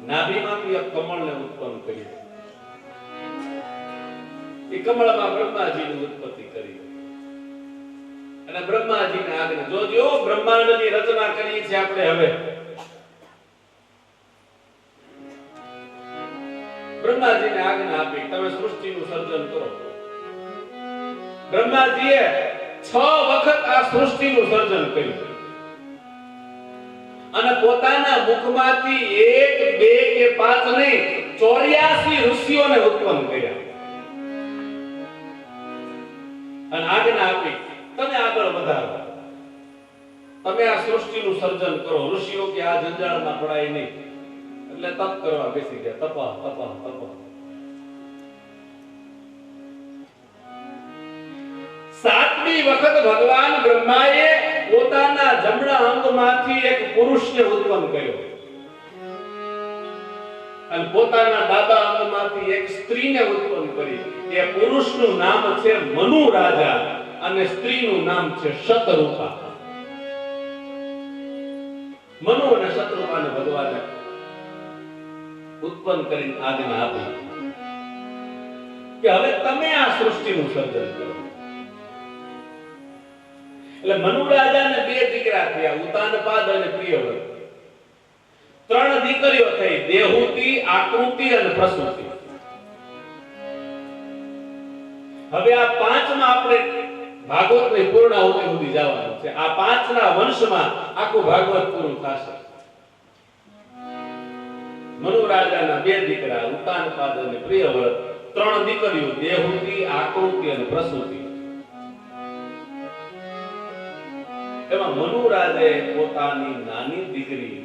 નાભીમાંથી એક કમળને ઉત્પન્ન કર્યું. એ કમળમાં બ્રહ્માજીની ઉત્પત્તિ કરી અને બ્રહ્માજીને આજ્ઞા, જોજો બ્રહ્માંડની રચના કરી છે આપણે. હવે બ્રહ્માજીને આજ્ઞા આપી તમે સૃષ્ટિનું સર્જન કરો. બ્રહ્માજીએ 6 વખત આ સૃષ્ટિનું સર્જન કર્યું અને પોતાના મુખમાંથી 1, 2 કે 5 નહીં 84 ઋષિઓને ઉત્પન્ન કર્યા અને આજ્ઞા આપી તમે આગળ વધારો, તમે આ સૃષ્ટિનું સર્જન કરો. ઋષિઓ કે આ જંજાળમાં પડાય નહીં એટલે તપ કરવા બેસી ગયા. તપા તપા તપા. 7મી વખત ભગવાન બ્રહ્માએ પોતાના જમણા અંગમાંથી એક પુરુષને ઉત્પન્ન કર્યો અને પોતાના ડાબા અંગમાંથી એક સ્ત્રીને ઉત્પન્ન કરી. એ પુરુષનું નામ છે મનુ રાજા અને સ્ત્રીનું નામ છે શતરૂપા. મનુ અને શતરૂપાને ભગવાને ઉત્પન્ન કરીને આજ્ઞા આપી કે હવે તમે આ સૃષ્ટિનું સર્જન કરો. એટલે મનુ રાજાને 2 દીકરા થયા, ઉતાનપાદ અને પ્રિયવ્રત. 3 દીકરીઓ થઈ, દેહુતિ, આકૃતિ અને પ્રસૂતિ. હવે આ 5માં આપણે ભાગવતની પૂર્ણાહુતિ સુધી જવાનું છે. આ 5ના વંશમાં આખું ભાગવત પૂરું થશે. મનુ રાજાના 2 દીકરા ઉતાનપાદ અને પ્રિયવ્રત, 3 દીકરીઓ દેહુતિ, આકૃતિ અને પ્રસૂતિ. એમાં મનુ રાજાએ પોતાની નાની દીકરી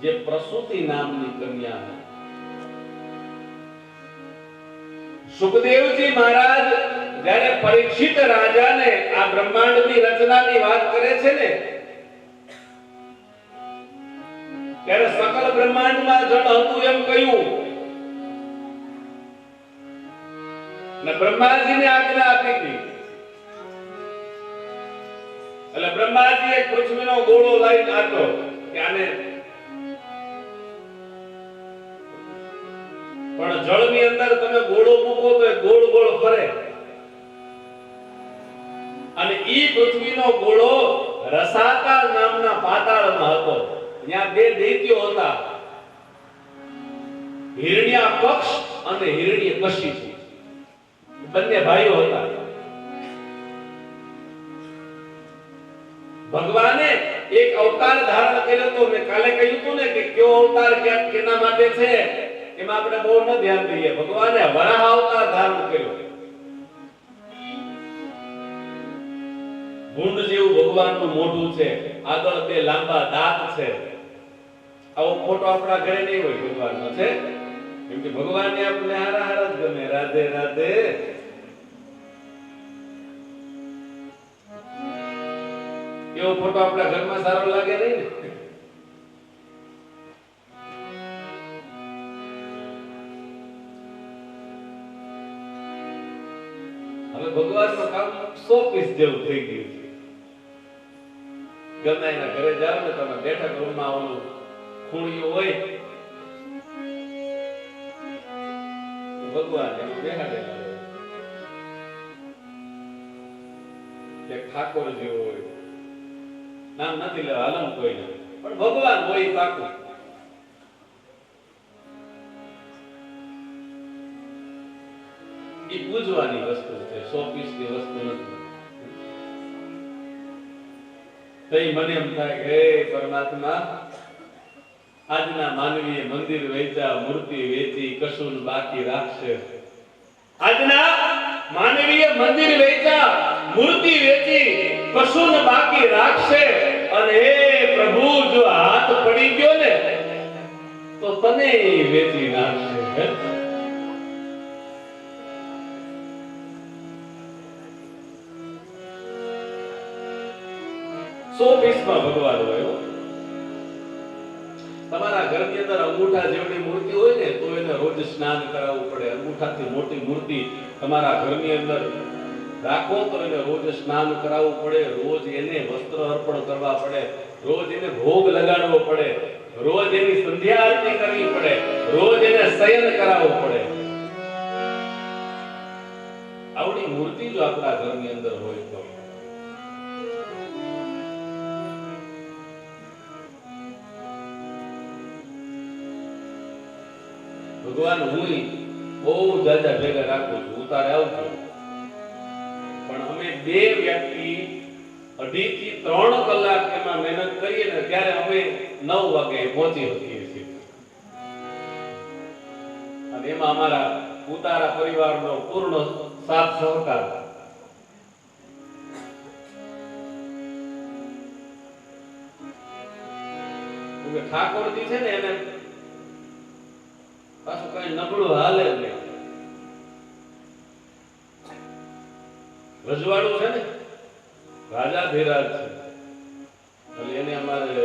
જે પ્રસૂતિ નામની કન્યા, સુખદેવજી મહારાજ જ્યારે પરીક્ષિત રાજાને આ બ્રહ્માંડની રચનાની વાત કરે છે ને, ત્યારે સકલ બ્રહ્માંડમાં જળ હતું એમ કહ્યું ને બ્રહ્માજીને આજ્ઞા આપી હતી. એટલે બ્રહ્માજી એક પૃથ્વીનો ગોળો લઈને આપ્યો કે આને, પણ જળની અંદર તમે ગોળો મૂકો તો એ ગોળ ગોળ ફરે અને ઈ પૃથ્વીનો ગોળો રસાતા નામના પાતાળમાં હતો. ત્યાં 2 દૈત્યો હતા, હિરણ્યાકક્ષ અને હિરણ્યકશિપુ. બંને ભાઈઓ હતા. ભગવાને એક અવતાર ધારણ કર્યો હતો. મેં કાલે કહ્યું હતું ને કે કયો અવતાર કેના માટે છે એમાં આપણે બહુ ન ધ્યાન દઈએ. ભગવાને વરાહ અવતાર ધારણ કર્યો. ભૂંડ જેવું ભગવાનનું મોઢું છે, આગળ 2 લાંબા દાંત છે. આવો ફોટો આપણા ઘરે નહીં હોય ભગવાનનો, છે કેમ કે ભગવાનને આપણે હારા હારા જ ગમે. રાધે રાધે. એવો ફોટો આપણા ઘરમાં સારો લાગે નહીં ને. શોપીસ જેવું થઈ ગયું છે. ગમે એના ઘરે જાવ ને તમે બેઠક રૂમમાં ઓલું ખૂણિયું હોય ભગવાન એમાં બેહાડેલા હોય કે ઠાકોરજી હોય, નામ નથી લેવા આલમ કોઈ નહીં, પણ ભગવાન હોય પાકું. એ પૂજવાની વસ્તુ છે, શોપીસ ની વસ્તુ નથી. તઈ મને એમ થાય કે હે પરમાત્મા, આજના માનવીએ મંદિર વેચ્યા, મૂર્તિ વેચી, કશું બાકી રાખશે. આજના માનવીએ મંદિર વેચ્યા, મૂર્તિ વેચી, કશું બાકી રાખશે. અને હે પ્રભુ, જો હાથ પડી ગયો ને તો તને વેચી નાખશે. શોપીસમાં ભગવાન હોય. તમારા ઘરની અંદર અંગૂઠા જેવડી મૂર્તિ હોય ને તો એને રોજ સ્નાન કરાવવું પડે. અંગૂઠાથી મોટી મૂર્તિ તમારા ઘરની અંદર રાખો તો એને રોજ સ્નાન કરાવવું પડે, રોજ એને વસ્ત્ર અર્પણ કરવા પડે, રોજ એને ભોગ લગાડવો પડે, રોજ એની સંધ્યા આરતી કરવી પડે, રોજ એને શયન કરાવવું પડે. આવડી મૂર્તિ જો આપણા ઘરની અંદર હોય તો ભગવાન હું બહુ જાજા ભેગા રાખું છું, ઉતારે આવજો. પણ અમે બે વ્યક્તિ 2.5 થી 3 કલાક એમાં મહેનત કરીએ ને ત્યારે અમે 9 વાગે પહોંચી શકીએ છીએ. અને એમાં અમારા ઉતારા પરિવારનો પૂર્ણ સાથ સહકાર. ઠાકોરજી છે ને એને પાછું કઈ નબળું હાલે નહીં. રજવાડું છે ને રાજા ધીરાજ છે, એટલે એને અમારે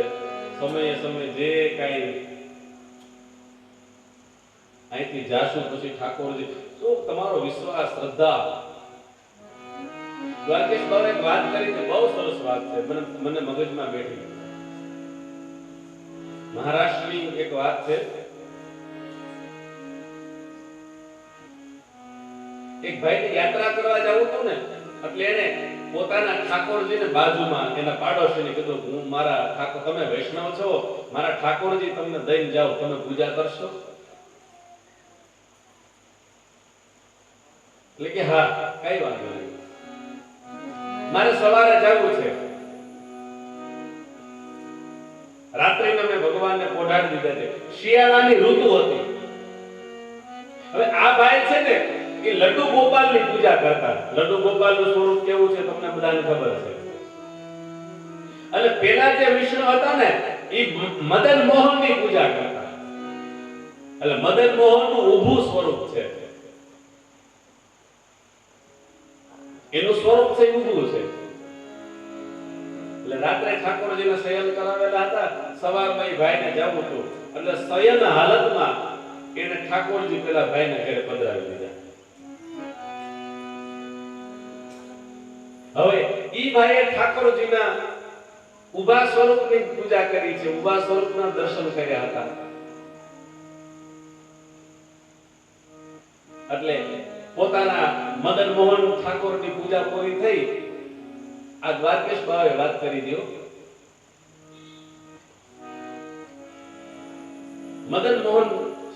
સમયે સમય જે કઈ અહીંથી જાશું પછી ઠાકોરજી તો તમારો વિશ્વાસ, શ્રદ્ધા. દ્વારકેશ બાબા એક વાત કરી કે બહુ સરસ વાત છે, મને મગજમાં બેઠી. મહારાષ્ટ્રની એક વાત છે. એક ભાઈને યાત્રા કરવા જવું હતું ને એટલે એને પોતાના ઠાકોરજીને બાજુમાં એના પાડોશીને કીધું, હું મારા ઠાકોર, તમે વૈષ્ણવ છો, મારા ઠાકોરજી તમને દઈને જાઓ, તમે પૂજા કરશો? એટલે કે હા, કઈ વાંધો નહીં, મારે સવારે જવું છે. રાત્રિને મેં ભગવાનને પોઢાડી દીધા છે. શિયાળાની ઋતુ હતી. હવે આ ભાઈ છે ને એ લડ્ડુ ગોપાલની પૂજા કરતા. લડ્ડુ ગોપાલનું સ્વરૂપ કેવું છે તમને બધાને ખબર છે. અને પેલા જે વિષ્ણુ હતા ને એ મદન મોહનની પૂજા કરતા. એટલે મદન મોહનનું ઊભું સ્વરૂપ છે, એનું સ્વરૂપ છે ઊભું છે. એટલે રાત્રે ઠાકોરજીને શયન કરાવેલા હતા. સવારમાં એ ભાઈને જવું હતું એટલે શયન હાલતમાં એને ઠાકોરજી પેલા ભાઈને ઘરે પધરાવી દીધા. હવે ઈ ભાઈએ ઠાકોરજીના ઊભા સ્વરૂપની પૂજા કરી છે, ઊભા સ્વરૂપના દર્શન કર્યા હતા. એટલે પોતાના મદન મોહન ઠાકોરની પૂજા પૂરી થઈ. આ દ્વારકેશ બાબાએ વાત કરી દો. મદન મોહન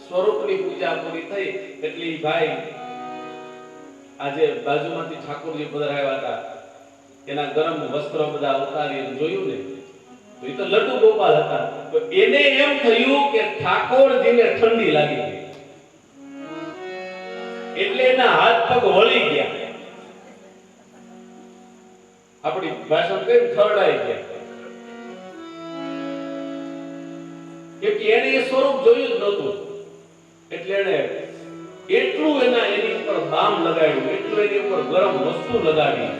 સ્વરૂપની પૂજા પૂરી થઈ એટલે ભાઈ આજે બાજુમાંથી ઠાકોરજી પધરાવ્યા હતા એના ગરમ વસ્ત્ર બધા ઉતારી જોયું ને તો એ તો લડ્ડુ ગોપાલ હતા. તો એને એમ થયું કે ઠાકોરજીને ઠંડી લાગી ગઈ એટલે એના હાથ પગ વળી ગયા. આપણી ભાષા કઈ થરડાઈ ગયા કે એને એ સ્વરૂપ જોયું જ નહોતું. એટલે એને એટલું એની ઉપર બામ લગાડ્યું, એટલું એની ઉપર ગરમ વસ્તુ લગાડી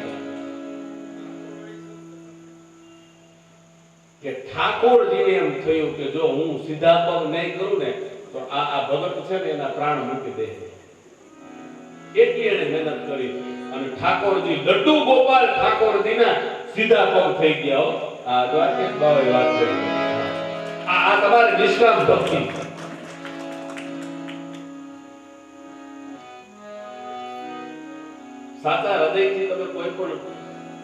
કે ઠાકોરજીને એમ થયું કે જો હું સીધા પગ નહીં કરું ને તો આ ભગત છે ને એના પ્રાણ મૂકી દે. એટલી એને મહેનત કરી. અને ઠાકોરજી લડ્ડુ ગોપાલ ઠાકોરજીના સીધા પગ થઈ ગયા હો. આ દ્વારકેશ બાવાએ વાત કરી. આ તમારે નિષ્કામ ભક્તિ. સાચા હૃદયથી તમે કોઈ પણ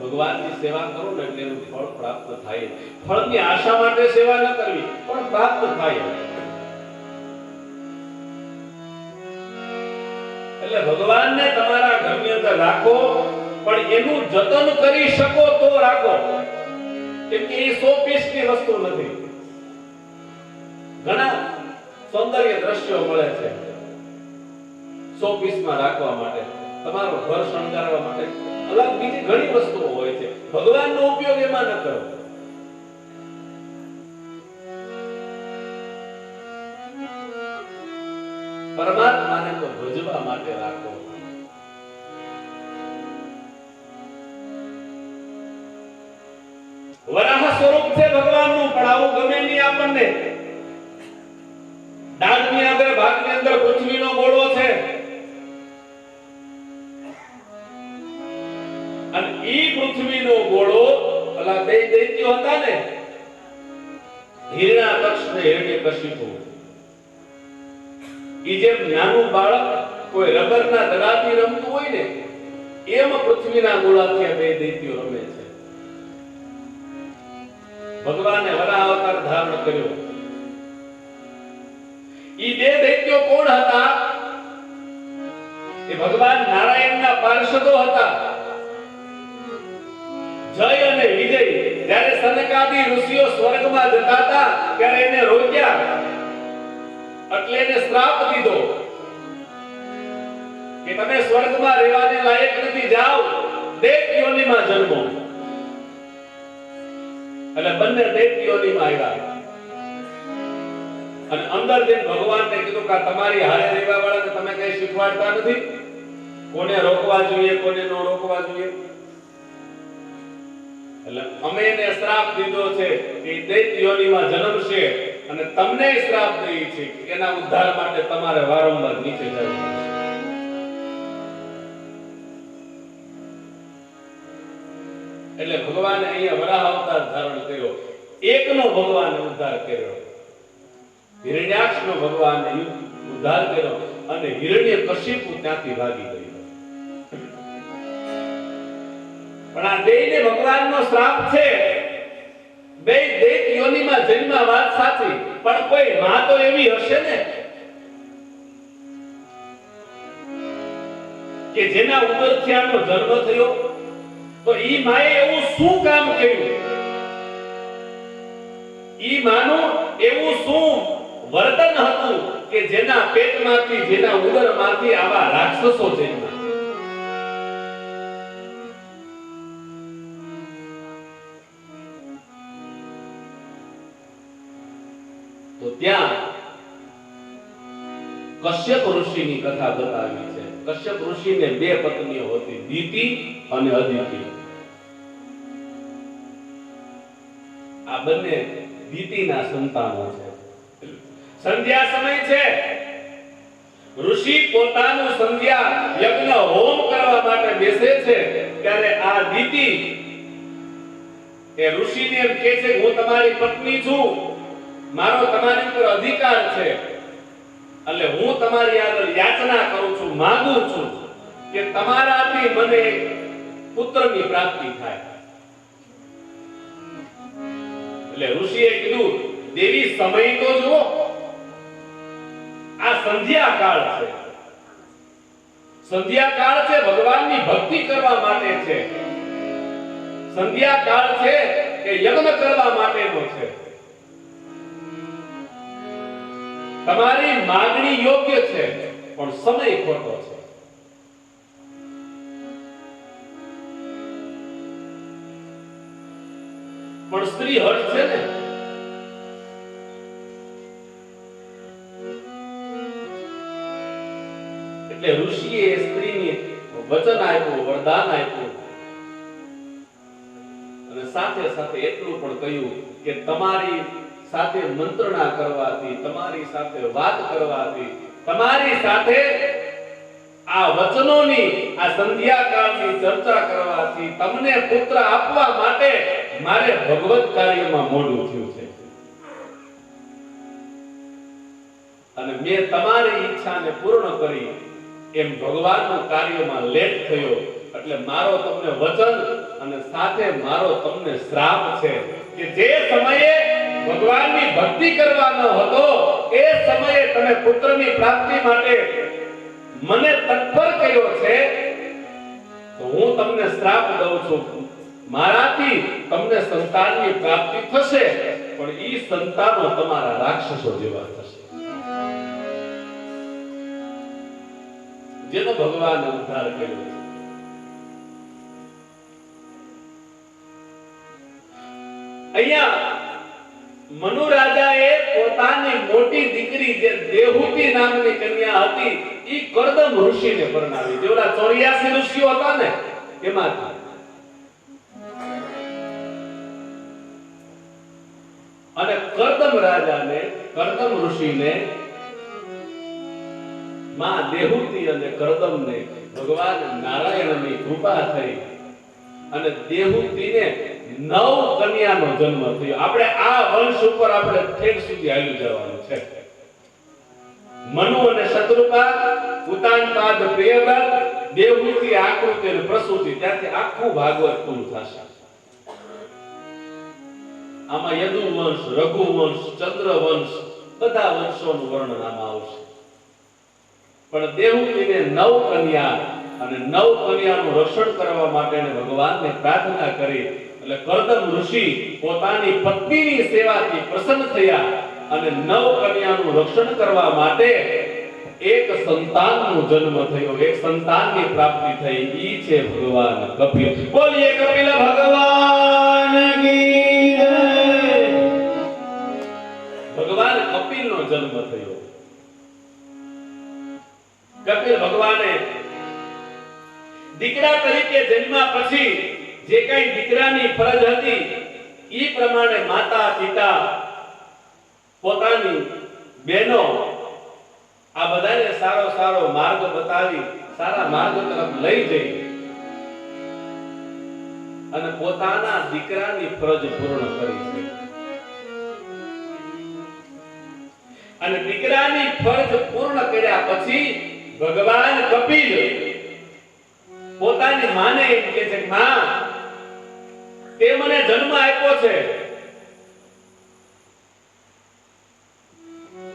ભગવાનની સેવા કરો ને એટલે એનું ફળ પ્રાપ્ત થાય. ફળની આશા માટે સેવા ન કરવી, પણ પ્રાપ્ત થાય. એટલે ભગવાનને તમારા ઘરની અંદર રાખો, પણ એનું જતન કરી શકો તો રાખો. કેમ કે એ 100 પીસની વસ્તુ નથી. ઘણા સૌંદર્ય દ્રશ્યો મળે છે 100 પીસમાં રાખવા માટે, તમારો ઘર શણગારવા માટે અલગ બીજી ઘણી વસ્તુઓ હોય છે. ભગવાનનો ઉપયોગ એમાં ન કરો. પરમાત્માને તો ભજવા માટે રાખો. વરાહ સ્વરૂપ છે ભગવાનનું, પણ આવું ગમે નહીં આપણને. ડાળની આગળ ભાગની અંદર પૃથ્વીનો ગોળો છે, અને ઈ પૃથ્વીનો ગોળો ઓલા બે દૈત્યો હતા ને, હિરણ્યાકશ ને હિરણ્યકશિપુ. ઈ જેમ નાનું બાળક કોઈ રબરના દડાથી રમતું હોય ને, એમ પૃથ્વીના ગોળાથી આ બે દૈત્યો રમે છે. ભગવાને વરાહ અવતાર ધારણ કર્યો. ઈ બે દૈત્યો કોણ હતા? એ ભગવાન નારાયણના પાર્ષદો હતા. જય અને વિજય. જ્યારે સનકાદી ઋષિઓ સ્વર્ગમાં જતા હતા ત્યારે એને રોક્યા, એટલે એને શ્રાપ દીધો કે તમે સ્વર્ગમાં રહેવાને લાયક નથી, જાઓ દૈત્ય યોનિમાં જન્મો. એટલે બંને દૈત્ય યોનિમાં આવ્યા, અને અંદર જઈને ભગવાનને કીધું કે તમારી હારે રહેવા વાળાને તમે કઈ શીખવાડતા નથી, કોને રોકવા જોઈએ કોને ન રોકવા જોઈએ. એટલે અમે એને શ્રાપ દીધો છે કે દૈત્ય યોનિમાં જન્મશે, અને તમને શ્રાપ દઈએ છે કે એના ઉદ્ધાર માટે તમારે વારંવાર નીચે જવું પડશે. એટલે ભગવાને અહીંયા વરાહ અવતાર ધારણ કર્યો. એકનો ભગવાને ઉદ્ધાર કર્યો, હિરણ્યાક્ષનો ભગવાને ઉદ્ધાર કર્યો, અને હિરણ્યકશિપુ ત્યાંથી ભાગી ગયો. પણ આ બેયને ભગવાનનો શ્રાપ છે. બે દૈત્ય યોનિમાં જન્મા વાત સાચી, પણ કોઈ માં તો એવી હશે ને કે જેના ઉદરથી આનો જન્મ થયો. તો ઈ માએ એવું શું કામ કર્યું? ઈ માનું એવું શું વર્તન હતું કે જેના પેટમાંથી જેના ઉદરમાંથી આવા રાક્ષસો જન્મ્યા? તો ત્યાં કશ્યપ ઋષિની કથા બતાવી છે. કશ્યપ ઋષિને બે પત્નીઓ હતી, દિતિ અને અદિતિ. આ બંને દિતિના સંતાનો છે. સંધ્યા સમય છે, ઋષિ પોતાનું સંધ્યા યજ્ઞ હોમ કરવા માટે બેસે છે, ત્યારે આ દિતિ એ ઋષિને એમ કહે છે, હું તમારી પત્ની છું, મારો તમારી પર અધિકાર છે, એટલે હું તમારી આગળ યાચના કરું છું, માંગુ છું કે તમારાથી મને પુત્રની પ્રાપ્તિ થાય. એટલે ઋષિએ કીધું, દેવી સમય તો જુઓ, આ સંધ્યા કાળ છે. સંધ્યા કાળ છે, ભગવાનની ભક્તિ કરવા માટે છે. સંધ્યા કાળ છે કે યજ્ઞ કરવા માટેનો છે. તમારી માંગણી યોગ્ય છે, પણ સમય ખોટો છે. પણ સ્ત્રી હઠ છે ને, એટલે ઋષિએ સ્ત્રીને વચન આપ્યું, વરદાન આપ્યું, અને સાથે સાથે એટલું પણ કહ્યું કે તમારી સાથે મંત્રણા કરવાથી, તમારી સાથે વાત કરવાથી, તમારી સાથે આ વચનોની આ સંધ્યાકાળની ચર્ચા કરવાથી તમને પુત્ર આપવા માટે મારે ભગવત કાર્યમાં મોડું થયું છે અને મેં તમારી ઈચ્છાને પૂર્ણ કરી એમ ભગવાનનું કાર્યમાં લેટ થયો એટલે મારો તમને વચન અને સાથે મારો તમને શ્રાપ છે કે જે સમયે ભગવાનની ભક્તિ કરવાનો હતો એ સમયે તમે પુત્રની પ્રાપ્તિ માટે મને તત્પર કર્યો છે તો હું તમને શ્રાપ દઉં છું મારાથી તમને સંતાનની પ્રાપ્તિ થશે પણ ઈ સંતાનો તમારા રાક્ષસો જેવા થશે જેનો ભગવાન ઉદ્ધાર કર્યો છે અહીંયા મનુ રાજાએ પોતાની મોટી દીકરી જે દેહુતી નામની કન્યા હતી ઈ કરદમ ઋષિને પરણાવી જે ઓલા 84 ઋષિઓ હતા ને એમાંથી અને કરદમ રાજાને કરદમ ઋષિને માં દેહુતી અને કરદમને ભગવાન નારાયણની કૃપા થઈ અને દેહુતીને 9 કન્યાનો જન્મ થયો આપણે આ વંશ ઉપર આપણે ઠેક સુધી હાલ્યું જવાનું છે મનુ અને શત્રુપા ઉતાનપાદ પ્રિયવ્રત દેવહૂતિ આકૃતિ અને પ્રસૂતિ ત્યાંથી આખું ભાગવત પૂરું થશે આમાં યદુ વંશ રઘુ વંશ ચંદ્ર વંશ બધા વંશોનું વર્ણન આમાં આવશે પણ દેવહૂતિને 9 કન્યા અને 9 કન્યાનું રક્ષણ કરવા માટે ભગવાનને પ્રાર્થના કરી એટલે કરદમ ઋષિ પોતાની પત્નીની સેવાથી પ્રસન્ન થયા અને 9 કન્યાનું રક્ષણ કરવા માટે એક સંતાનનો જન્મ થયો એક સંતાનની પ્રાપ્તિ થઈ ઈ છે ભગવાન કપિલ બોલીએ કપિલ ભગવાન કી જય ભગવાન કપિલનો જન્મ થયો કપિલ ભગવાને દીકરા તરીકે જન્મ્યા પછી જે કઈ દીકરાની ફરજ હતી ઈ પ્રમાણે માતા પિતા પોતાની બહેનો આ બધાને સારો માર્ગ બતાવી સારા માર્ગ તરફ લઈ જઈ અને પોતાના દીકરાની ફરજ પૂર્ણ કરી છે અને દીકરાની ફરજ પૂર્ણ કર્યા પછી ભગવાન કપિલ પોતાની માને એમ કહે છે માં તે મને જન્મ આપ્યો છે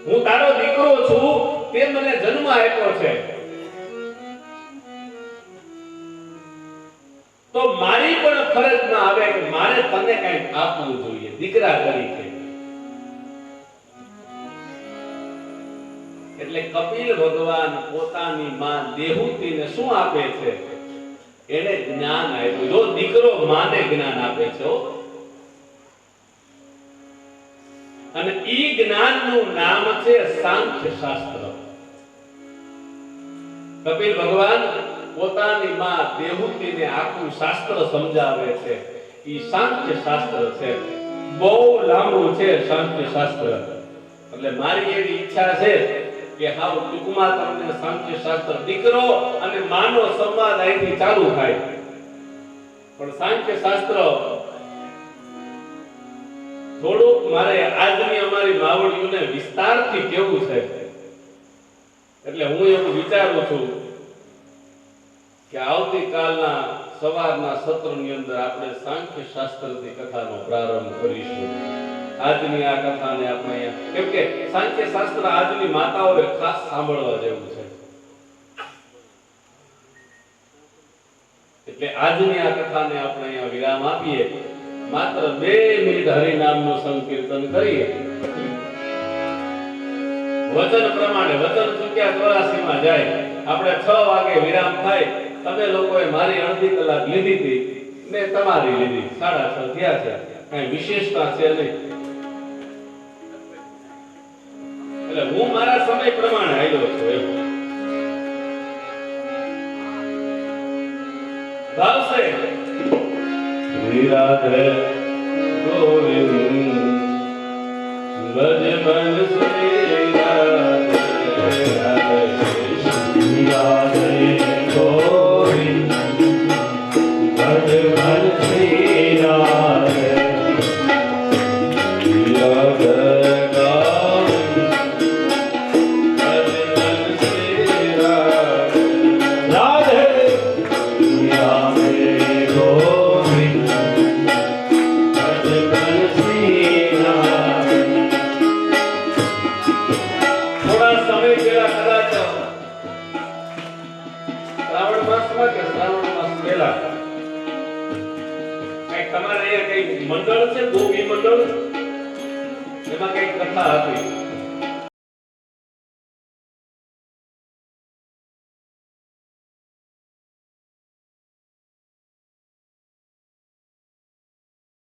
હું તારો દીકરો છું તે મને જન્મ આપ્યો છે તો મારી પણ ફરજમાં આવે કે મારે તને કંઈક આપવું જોઈએ દીકરા તરીકે એટલે કપિલ ભગવાન પોતાની માં દેહુતીને શું આપે છે એને જ્ઞાન આપ્યું જો દીકરો માને જ્ઞાન આપે છે અને ઈ જ્ઞાનનું નામ છે સાંખ્ય શાસ્ત્ર કપિલ ભગવાન પોતાની માં દેહુતીને આખું શાસ્ત્ર સમજાવે છે ઈ સાંખ્ય શાસ્ત્ર છે બહુ લાંબુ છે સાંખ્ય શાસ્ત્ર એટલે મારી એવી ઈચ્છા છે કે હાવ ટૂંકમાં તમને સાંખ્ય શાસ્ત્ર દીકરો અને માનો સંવાદ અહીંથી ચાલુ થાય પણ સાંખ્ય શાસ્ત્ર થોડુંક મારે આજની અમારી માવડીઓને વિસ્તારથી કેવું છે એટલે હું એવું વિચારું છું કે આવતીકાલના સવારના સત્રની અંદર આપણે સાંખ્ય શાસ્ત્રથી કથાનો પ્રારંભ કરીશું આજની આ કથાને આપણે અહીંયા કેમ કે સાંખ્ય શાસ્ત્ર આજની માતાઓએ ખાસ સાંભળવા જેવું છે એટલે આજની આ કથાને આપણે અહીંયા વિરામ આપીએ માત્ર 2 મિનિટ હરિનામનું સંકીર્તન કરીએ વચન પ્રમાણે વચન ચૂક્યા 84 માં જાય આપણે 6 વાગે વિરામ થાય તમે લોકોએ મારી અડધી કલાક લીધી હતી મેં તમારી લીધી 6:30 થયા છે કઈ વિશેષતા છે નહીં એટલે હું મારા સમય પ્રમાણે આવ્યો છું એમ ભાવશે શ્રી રાધે ગોવિંદ ભજ મન શ્રી રાધે શ્રી રાધે અહીંયા કઈ મંડળ છે ગોપી મંડળ એમાં કઈ કથા હતી